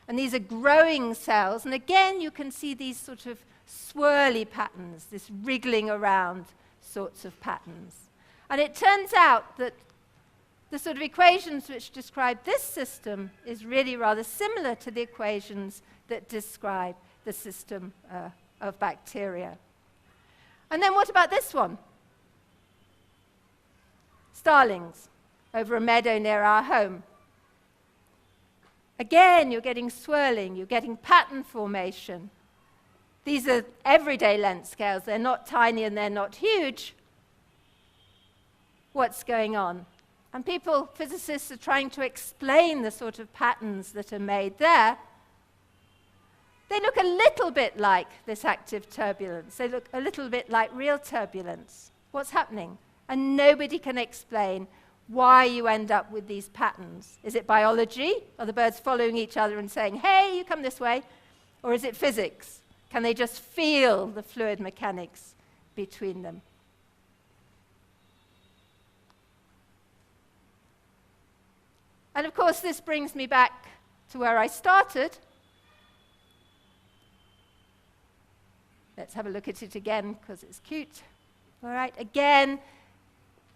And these are growing cells. And again, you can see these sort of swirly patterns, this wriggling around sorts of patterns. And it turns out that the sort of equations which describe this system is really rather similar to the equations that describe the system of bacteria. And then what about this one? Starlings over a meadow near our home. Again, you're getting swirling, you're getting pattern formation. These are everyday length scales. They're not tiny and they're not huge. What's going on? And physicists are trying to explain the sort of patterns that are made there. They look a little bit like this active turbulence. They look a little bit like real turbulence. What's happening? And nobody can explain why you end up with these patterns. Is it biology? Are the birds following each other and saying, hey, you come this way? Or is it physics? Can they just feel the fluid mechanics between them? And of course, this brings me back to where I started. Let's have a look at it again, because it's cute. All right, again,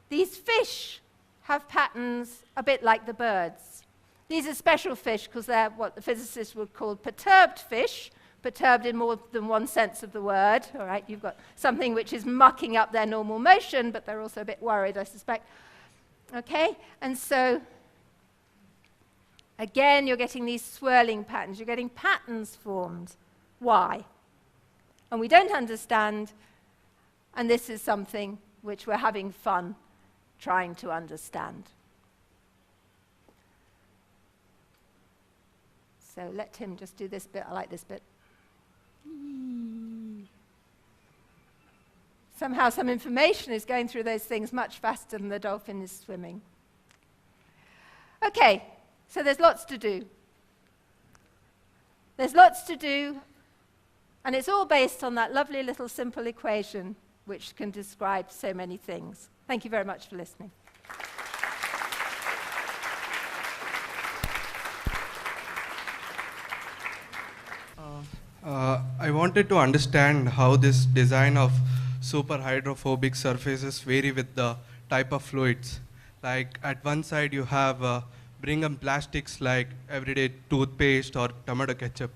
these fish have patterns a bit like the birds. These are special fish because they're what the physicists would call perturbed fish, perturbed in more than one sense of the word. All right, you've got something which is mucking up their normal motion, but they're also a bit worried, I suspect. Okay, and so again, you're getting these swirling patterns. You're getting patterns formed. Why? And we don't understand, and this is something which we're having fun trying to understand. So let him just do this bit. I like this bit. Somehow some information is going through those things much faster than the dolphin is swimming. Okay, so there's lots to do. There's lots to do, and it's all based on that lovely little simple equation which can describe so many things. Thank you very much for listening. I wanted to understand how this design of super hydrophobic surfaces vary with the type of fluids. Like at one side you have Brigham plastics like everyday toothpaste or tomato ketchup.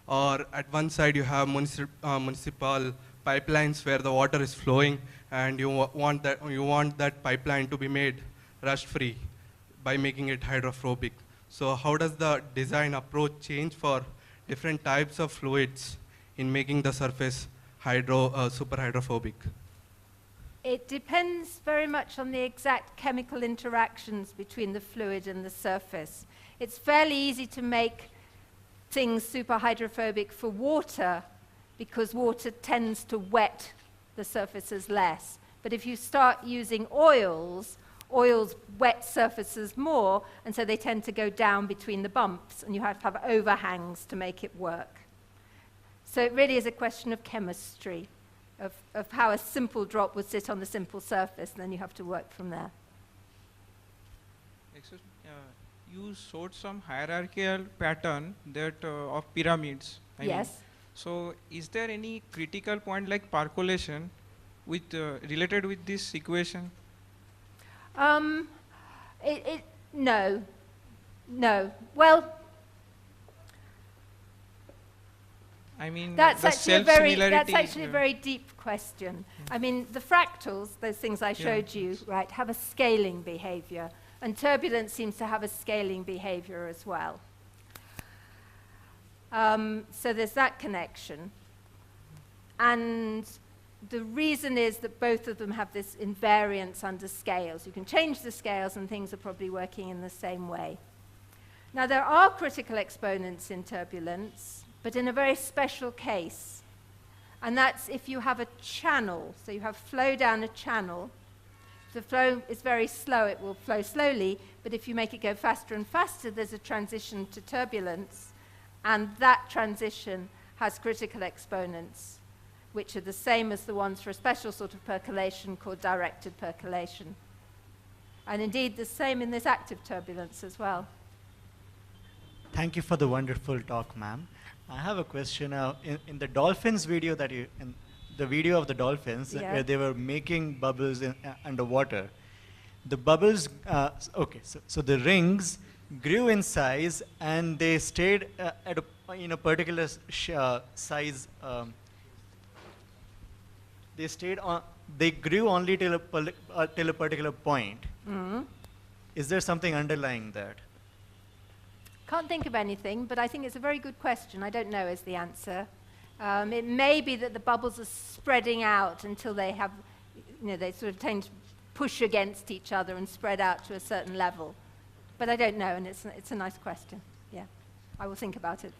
Or at one side you have municipal pipelines where the water is flowing and you want that pipeline to be made rust-free by making it hydrophobic. So how does the design approach change for different types of fluids in making the surface super hydrophobic? It depends very much on the exact chemical interactions between the fluid and the surface. It's fairly easy to make things super hydrophobic for water because water tends to wet the surfaces less. But if you start using oils, oils wet surfaces more, and so they tend to go down between the bumps, and you have to have overhangs to make it work. So it really is a question of chemistry, of how a simple drop would sit on the simple surface, and then you have to work from there. Excuse me, you showed some hierarchical pattern that of pyramids. I Yes. mean. So is there any critical point like percolation with related with this equation? No. Well, I mean, that's the actually a very deep question. I mean, the fractals, those things I showed you, right, have a scaling behavior, and turbulence seems to have a scaling behavior as well. So there's that connection. And the reason is that both of them have this invariance under scales. You can change the scales and things are probably working in the same way. Now there are critical exponents in turbulence, but in a very special case. And that's if you have a channel. So you have flow down a channel. If the flow is very slow, it will flow slowly. But if you make it go faster and faster, there's a transition to turbulence. And that transition has critical exponents, which are the same as the ones for a special sort of percolation called directed percolation. And indeed, the same in this active turbulence as well. Thank you for the wonderful talk, ma'am. I have a question. In the dolphins video in the video of the dolphins, where they were making bubbles underwater, the bubbles, so the rings grew in size and they stayed in a particular size they stayed on, they grew only till a particular point. Is there something underlying that? Can't think of anything, but I think it's a very good question. I don't know is the answer. It may be that the bubbles are spreading out until they have, they sort of tend to push against each other and spread out to a certain level. But I don't know, and it's a nice question. Yeah, I will think about it.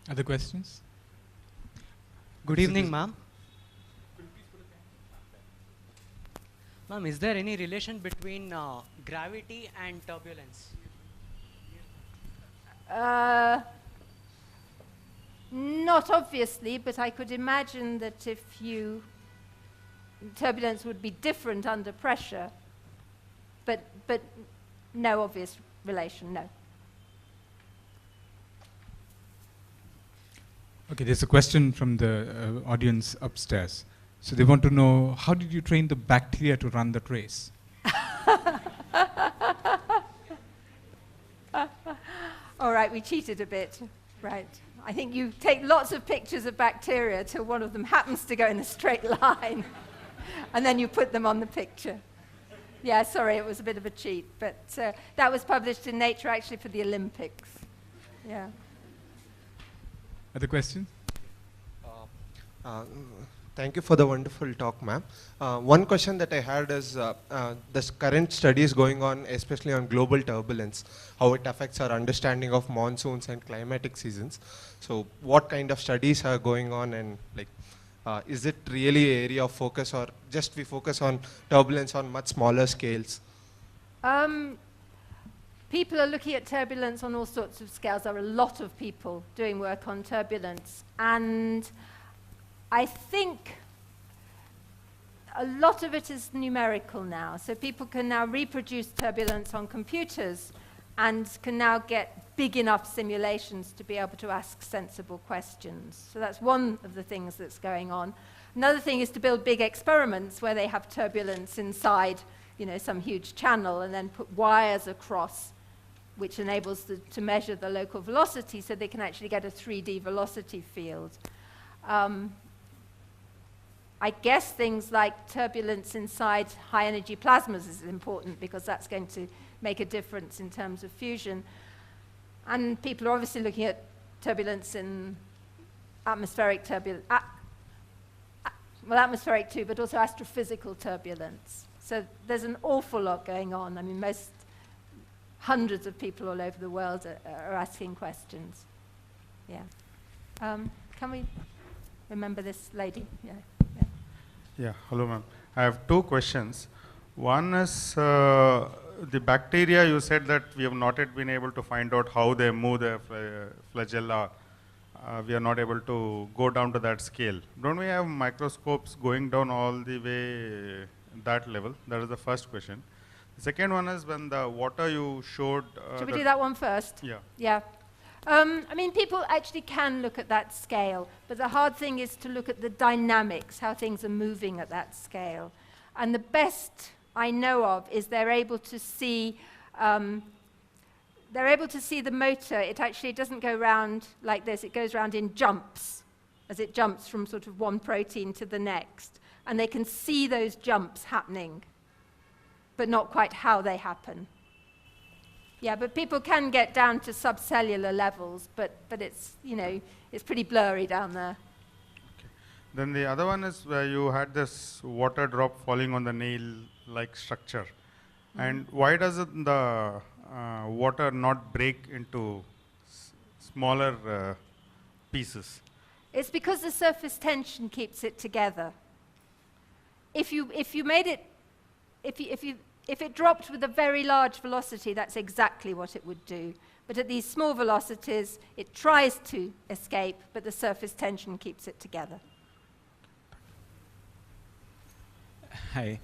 Other questions? Good evening, ma'am. Ma'am, is there any relation between gravity and turbulence? Not obviously, but I could imagine that turbulence would be different under pressure, but no obvious relation, no. Okay, there's a question from the audience upstairs. So they want to know, how did you train the bacteria to run that race? All right, we cheated a bit. Right. I think you take lots of pictures of bacteria till one of them happens to go in a straight line. And then you put them on the picture. Yeah, sorry, it was a bit of a cheat. But that was published in Nature, actually, for the Olympics. Yeah. Other questions? Thank you for the wonderful talk, ma'am. One question that I had is this current studies going on, especially on global turbulence, how it affects our understanding of monsoons and climatic seasons. So what kind of studies are going on, and is it really an area of focus, or just we focus on turbulence on much smaller scales? People are looking at turbulence on all sorts of scales. There are a lot of people doing work on turbulence. And I think a lot of it is numerical now. So people can now reproduce turbulence on computers and can now get big enough simulations to be able to ask sensible questions. So that's one of the things that's going on. Another thing is to build big experiments where they have turbulence inside, some huge channel, and then put wires across, which enables to measure the local velocity so they can actually get a 3D velocity field. I guess things like turbulence inside high-energy plasmas is important because that's going to make a difference in terms of fusion. And people are obviously looking at turbulence in atmospheric turbulence, well, atmospheric too, but also astrophysical turbulence. So there's an awful lot going on. I mean, hundreds of people all over the world are asking questions. Yeah. Can we remember this lady? Yeah. Yeah, hello ma'am. I have two questions. One is the bacteria, you said that we have not yet been able to find out how they move their flagella. We are not able to go down to that scale. Don't we have microscopes going down all the way that level? That is the first question. The second one is when the water you showed... Should we do that one first? Yeah. Yeah. I mean, people actually can look at that scale, but the hard thing is to look at the dynamics, how things are moving at that scale. And the best I know of is they're able to see the motor. It actually doesn't go round like this. It goes round in jumps, as it jumps from sort of one protein to the next. And they can see those jumps happening, but not quite how they happen. Yeah, but people can get down to subcellular levels, but it's, it's pretty blurry down there. Okay. Then the other one is where you had this water drop falling on the nail-like structure. And why doesn't the water not break into smaller pieces? It's because the surface tension keeps it together. If it dropped with a very large velocity, that's exactly what it would do. But at these small velocities, it tries to escape, but the surface tension keeps it together. Hi.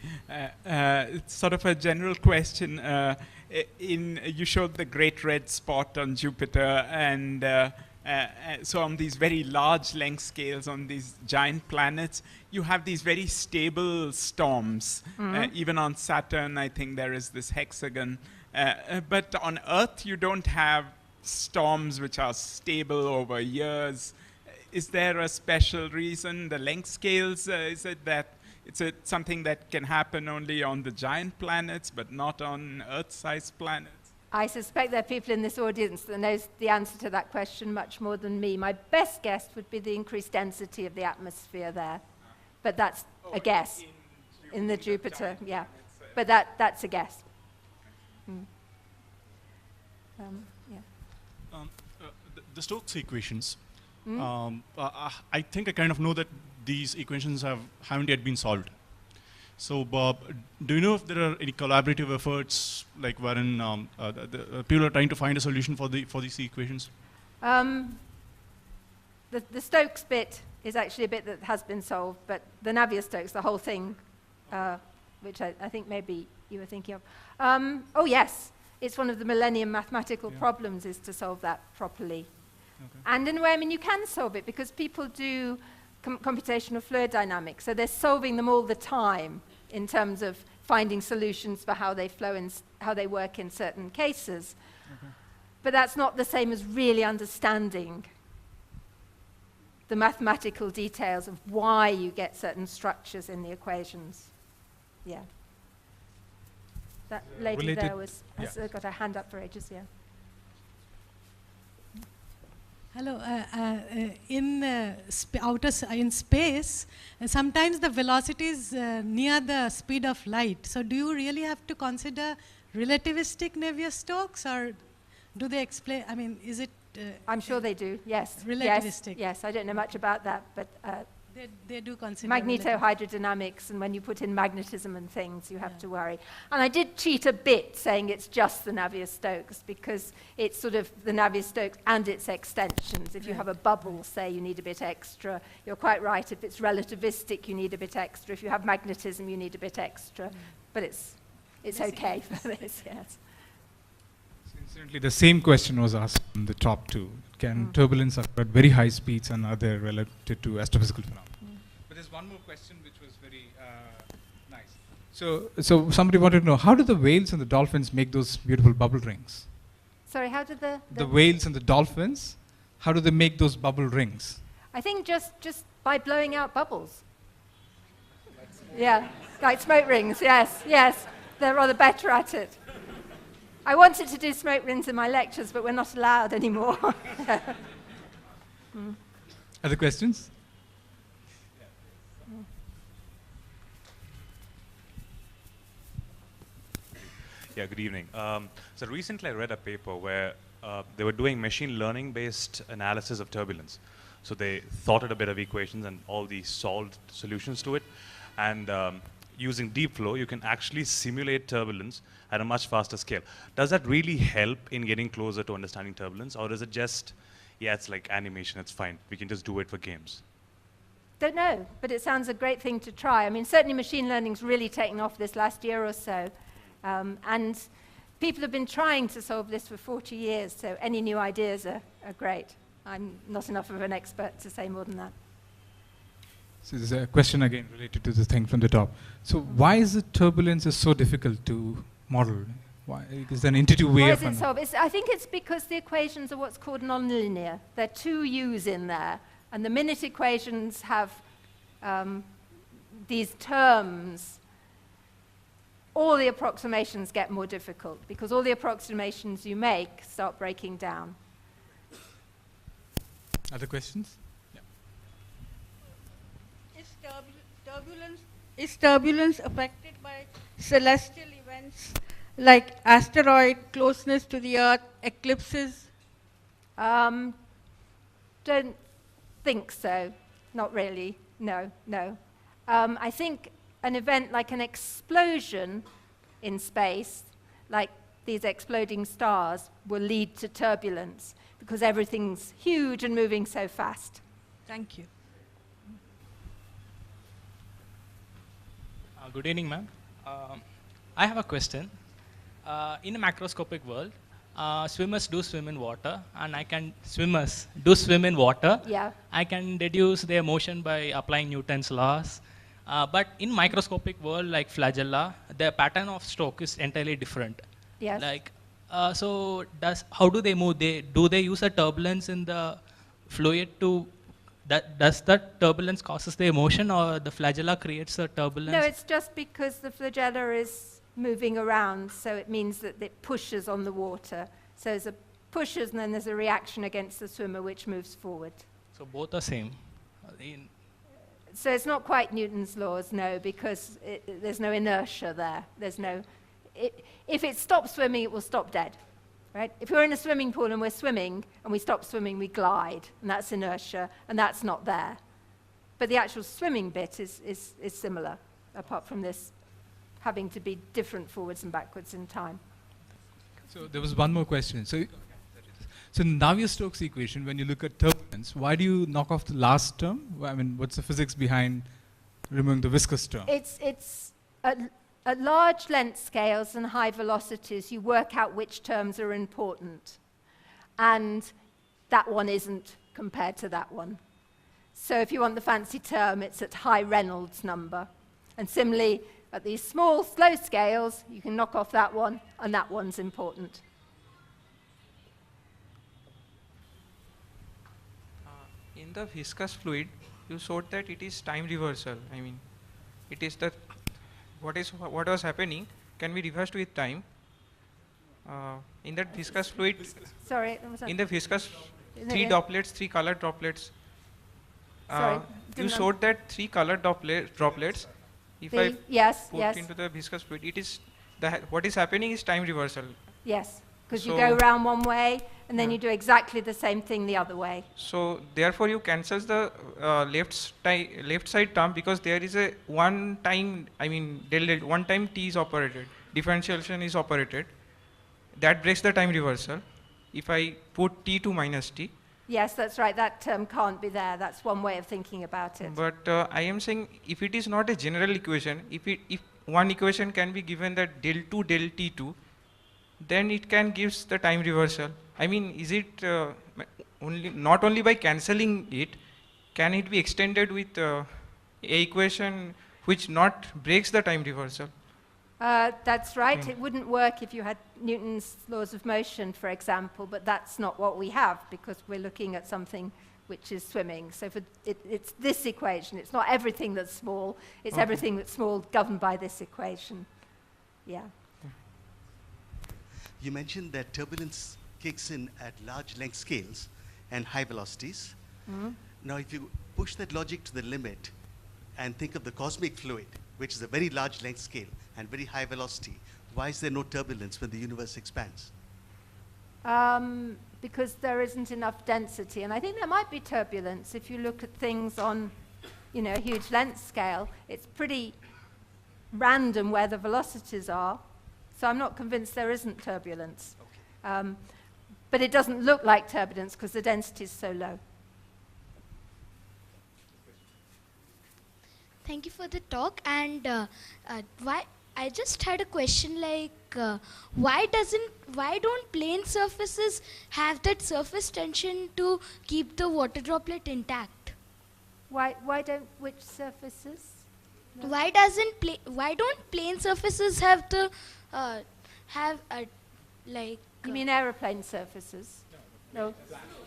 It's sort of a general question. You showed the great red spot on Jupiter, and so on these very large length scales on these giant planets, you have these very stable storms. Even on Saturn, I think there is this hexagon. But on Earth, you don't have storms which are stable over years. is there a special reason? The length scales, is it that it's something that can happen only on the giant planets, but not on Earth-sized planets? I suspect there are people in this audience that knows the answer to that question much more than me. My best guess would be the increased density of the atmosphere there. But that's a guess. In the Jupiter, yeah. But that's a guess. The Stokes equations. I think I kind of know that these equations haven't yet been solved. So, Bob, do you know if there are any collaborative efforts, like wherein the people are trying to find a solution for these equations? The Stokes bit is actually a bit that has been solved, but the Navier-Stokes, the whole thing, which I think maybe you were thinking of. Oh yes, it's one of the Millennium mathematical problems is to solve that properly. Okay. And in a way, I mean, you can solve it because people do computational fluid dynamics, so they're solving them all the time in terms of finding solutions for how they flow and how they work in certain cases. Okay. But that's not the same as really understanding the mathematical details of why you get certain structures in the equations. Yeah. That lady there has got her hand up for ages, yeah. Hello. In space, sometimes the velocity is near the speed of light. So do you really have to consider relativistic Navier-Stokes, or do they explain? I mean, is it? I'm sure they do. Yes. Relativistic. Yes. I don't know much about that, but they do consider magnetohydrodynamics, and when you put in magnetism and things, you have to worry. And I did cheat a bit saying it's just the Navier-Stokes because it's sort of the Navier-Stokes and its extensions. If you have a bubble, say, you need a bit extra. You're quite right. If it's relativistic, you need a bit extra. If you have magnetism, you need a bit extra. But it's okay for this, yes. Incidentally, the same question was asked on the top too. Can turbulence occur at very high speeds, and are they related to astrophysical phenomena? But there's one more question which was very nice. So somebody wanted to know, how do the whales and the dolphins make those beautiful bubble rings? Sorry, how do the whales and the dolphins, how do they make those bubble rings? I think just by blowing out bubbles. Yeah, like smoke rings, yes. They're rather better at it. I wanted to do smoke rings in my lectures, but we're not allowed anymore. Other questions? Yeah, good evening. So recently I read a paper where they were doing machine learning based analysis of turbulence. So they thought out a bit of equations and all the solved solutions to it. And using deep flow, you can actually simulate turbulence at a much faster scale. Does that really help in getting closer to understanding turbulence, or is it just, yeah, it's like animation, it's fine, we can just do it for games? Don't know, but it sounds a great thing to try. I mean, certainly machine learning's really taken off this last year or so. And people have been trying to solve this for 40 years, so any new ideas are great. I'm not enough of an expert to say more than that. So there's a question again related to the thing from the top. So why is the turbulence so difficult to model? Why is there an intuitive way of it? I think it's because the equations are what's called nonlinear. There are two u's in there, and the minute equations have these terms, all the approximations get more difficult because all the approximations you make start breaking down. Other questions? Is turbulence affected by celestial events like asteroid, closeness to the Earth, eclipses? Don't think so. Not really. No. I think an event like an explosion in space, like these exploding stars, will lead to turbulence because everything's huge and moving so fast. Thank you. Good evening, ma'am. I have a question. In a macroscopic world, swimmers do swim in water, and swimmers do swim in water. Yeah. I can deduce their motion by applying Newton's laws. But in microscopic world, like flagella, the pattern of stroke is entirely different. Yes. Like, so how do they move? Do they use a turbulence in the fluid to does that turbulence causes the emotion, or the flagella creates the turbulence? No, it's just because the flagella is moving around, so it means that it pushes on the water. So there's a pushes, and then there's a reaction against the swimmer, which moves forward. So both are same. So it's not quite Newton's laws, no, because there's no inertia there. There's no. If it stops swimming, it will stop dead, right? If we're in a swimming pool and we're swimming and we stop swimming, we glide, and that's inertia, and that's not there. But the actual swimming bit is similar, apart from this having to be different forwards and backwards in time. So there was one more question. So Navier-Stokes equation, when you look at turbulence, why do you knock off the last term? I mean, what's the physics behind removing the viscous term? It's at large length scales and high velocities, you work out which terms are important. And that one isn't compared to that one. So if you want the fancy term, it's at high Reynolds number. And similarly, at these small, slow scales, you can knock off that one, and that one's important. In the viscous fluid, you showed that it is time reversal. I mean, it is the what was happening can be reversed with time. In that viscous fluid, sorry, in the viscous, three colored droplets. You showed that 3 colored droplets. If I put into the viscous fluid, it is what is happening is time reversal. Yes, because you go around one way and then you do exactly the same thing the other way. So therefore, you cancel the left side term because there is a one time. I mean, one time t is operated. Differentiation is operated. That breaks the time reversal. If I put t to minus t. Yes, that's right. That term can't be there. That's one way of thinking about it. But I am saying if it is not a general equation, if one equation can be given that del 2 del t2, then it can gives the time reversal. I mean, is it not only by cancelling it, can it be extended with a equation which not breaks the time reversal? That's right. It wouldn't work if you had Newton's laws of motion, for example, but that's not what we have because we're looking at something which is swimming. So it's this equation. It's not everything that's small. It's everything that's small governed by this equation. Yeah. You mentioned that turbulence kicks in at large length scales and high velocities. Now, if you push that logic to the limit and think of the cosmic fluid, which is a very large length scale and very high velocity, why is there no turbulence when the universe expands? Because there isn't enough density. And I think there might be turbulence if you look at things on, a huge length scale. It's pretty random where the velocities are. So I'm not convinced there isn't turbulence. Okay. But it doesn't look like turbulence because the density is so low. Thank you for the talk. And I just had a question like, why don't plane surfaces have that surface tension to keep the water droplet intact? Why which surfaces? No. Why don't plane surfaces have the like? You mean aeroplane surfaces? No,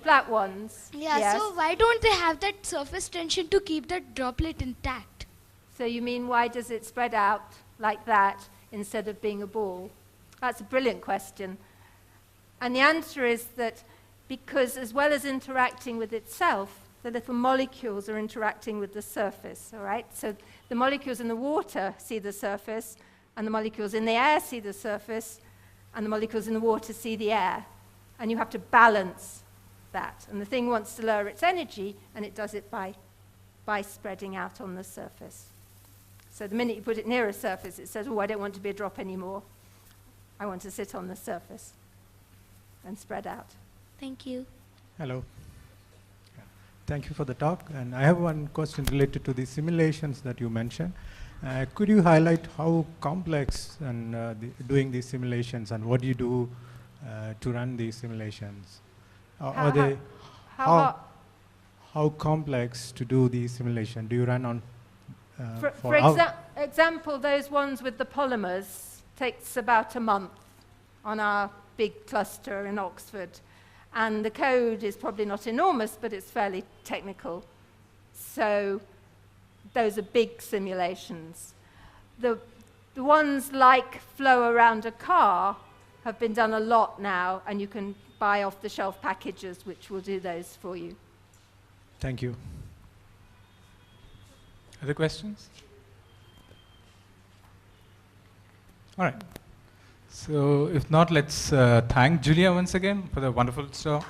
flat ones. Yeah. Yes. So why don't they have that surface tension to keep that droplet intact? So you mean why does it spread out like that instead of being a ball? That's a brilliant question. And the answer is that because as well as interacting with itself, the little molecules are interacting with the surface, all right? So the molecules in the water see the surface, and the molecules in the air see the surface, and the molecules in the water see the air. And you have to balance that. And the thing wants to lower its energy, and it does it by spreading out on the surface. So the minute you put it near a surface, it says, oh, I don't want to be a drop anymore. I want to sit on the surface and spread out. Thank you. Hello. Thank you for the talk. And I have one question related to the simulations that you mentioned. Could you highlight how complex and doing these simulations and what you do to run these simulations? How complex to do these simulations? Do you run on for example, those ones with the polymers takes about a month on our big cluster in Oxford. And the code is probably not enormous, but it's fairly technical. So those are big simulations. The ones like flow around a car have been done a lot now, and you can buy off-the-shelf packages which will do those for you. Thank you. Other questions? All right. So if not, let's thank Julia once again for the wonderful talk.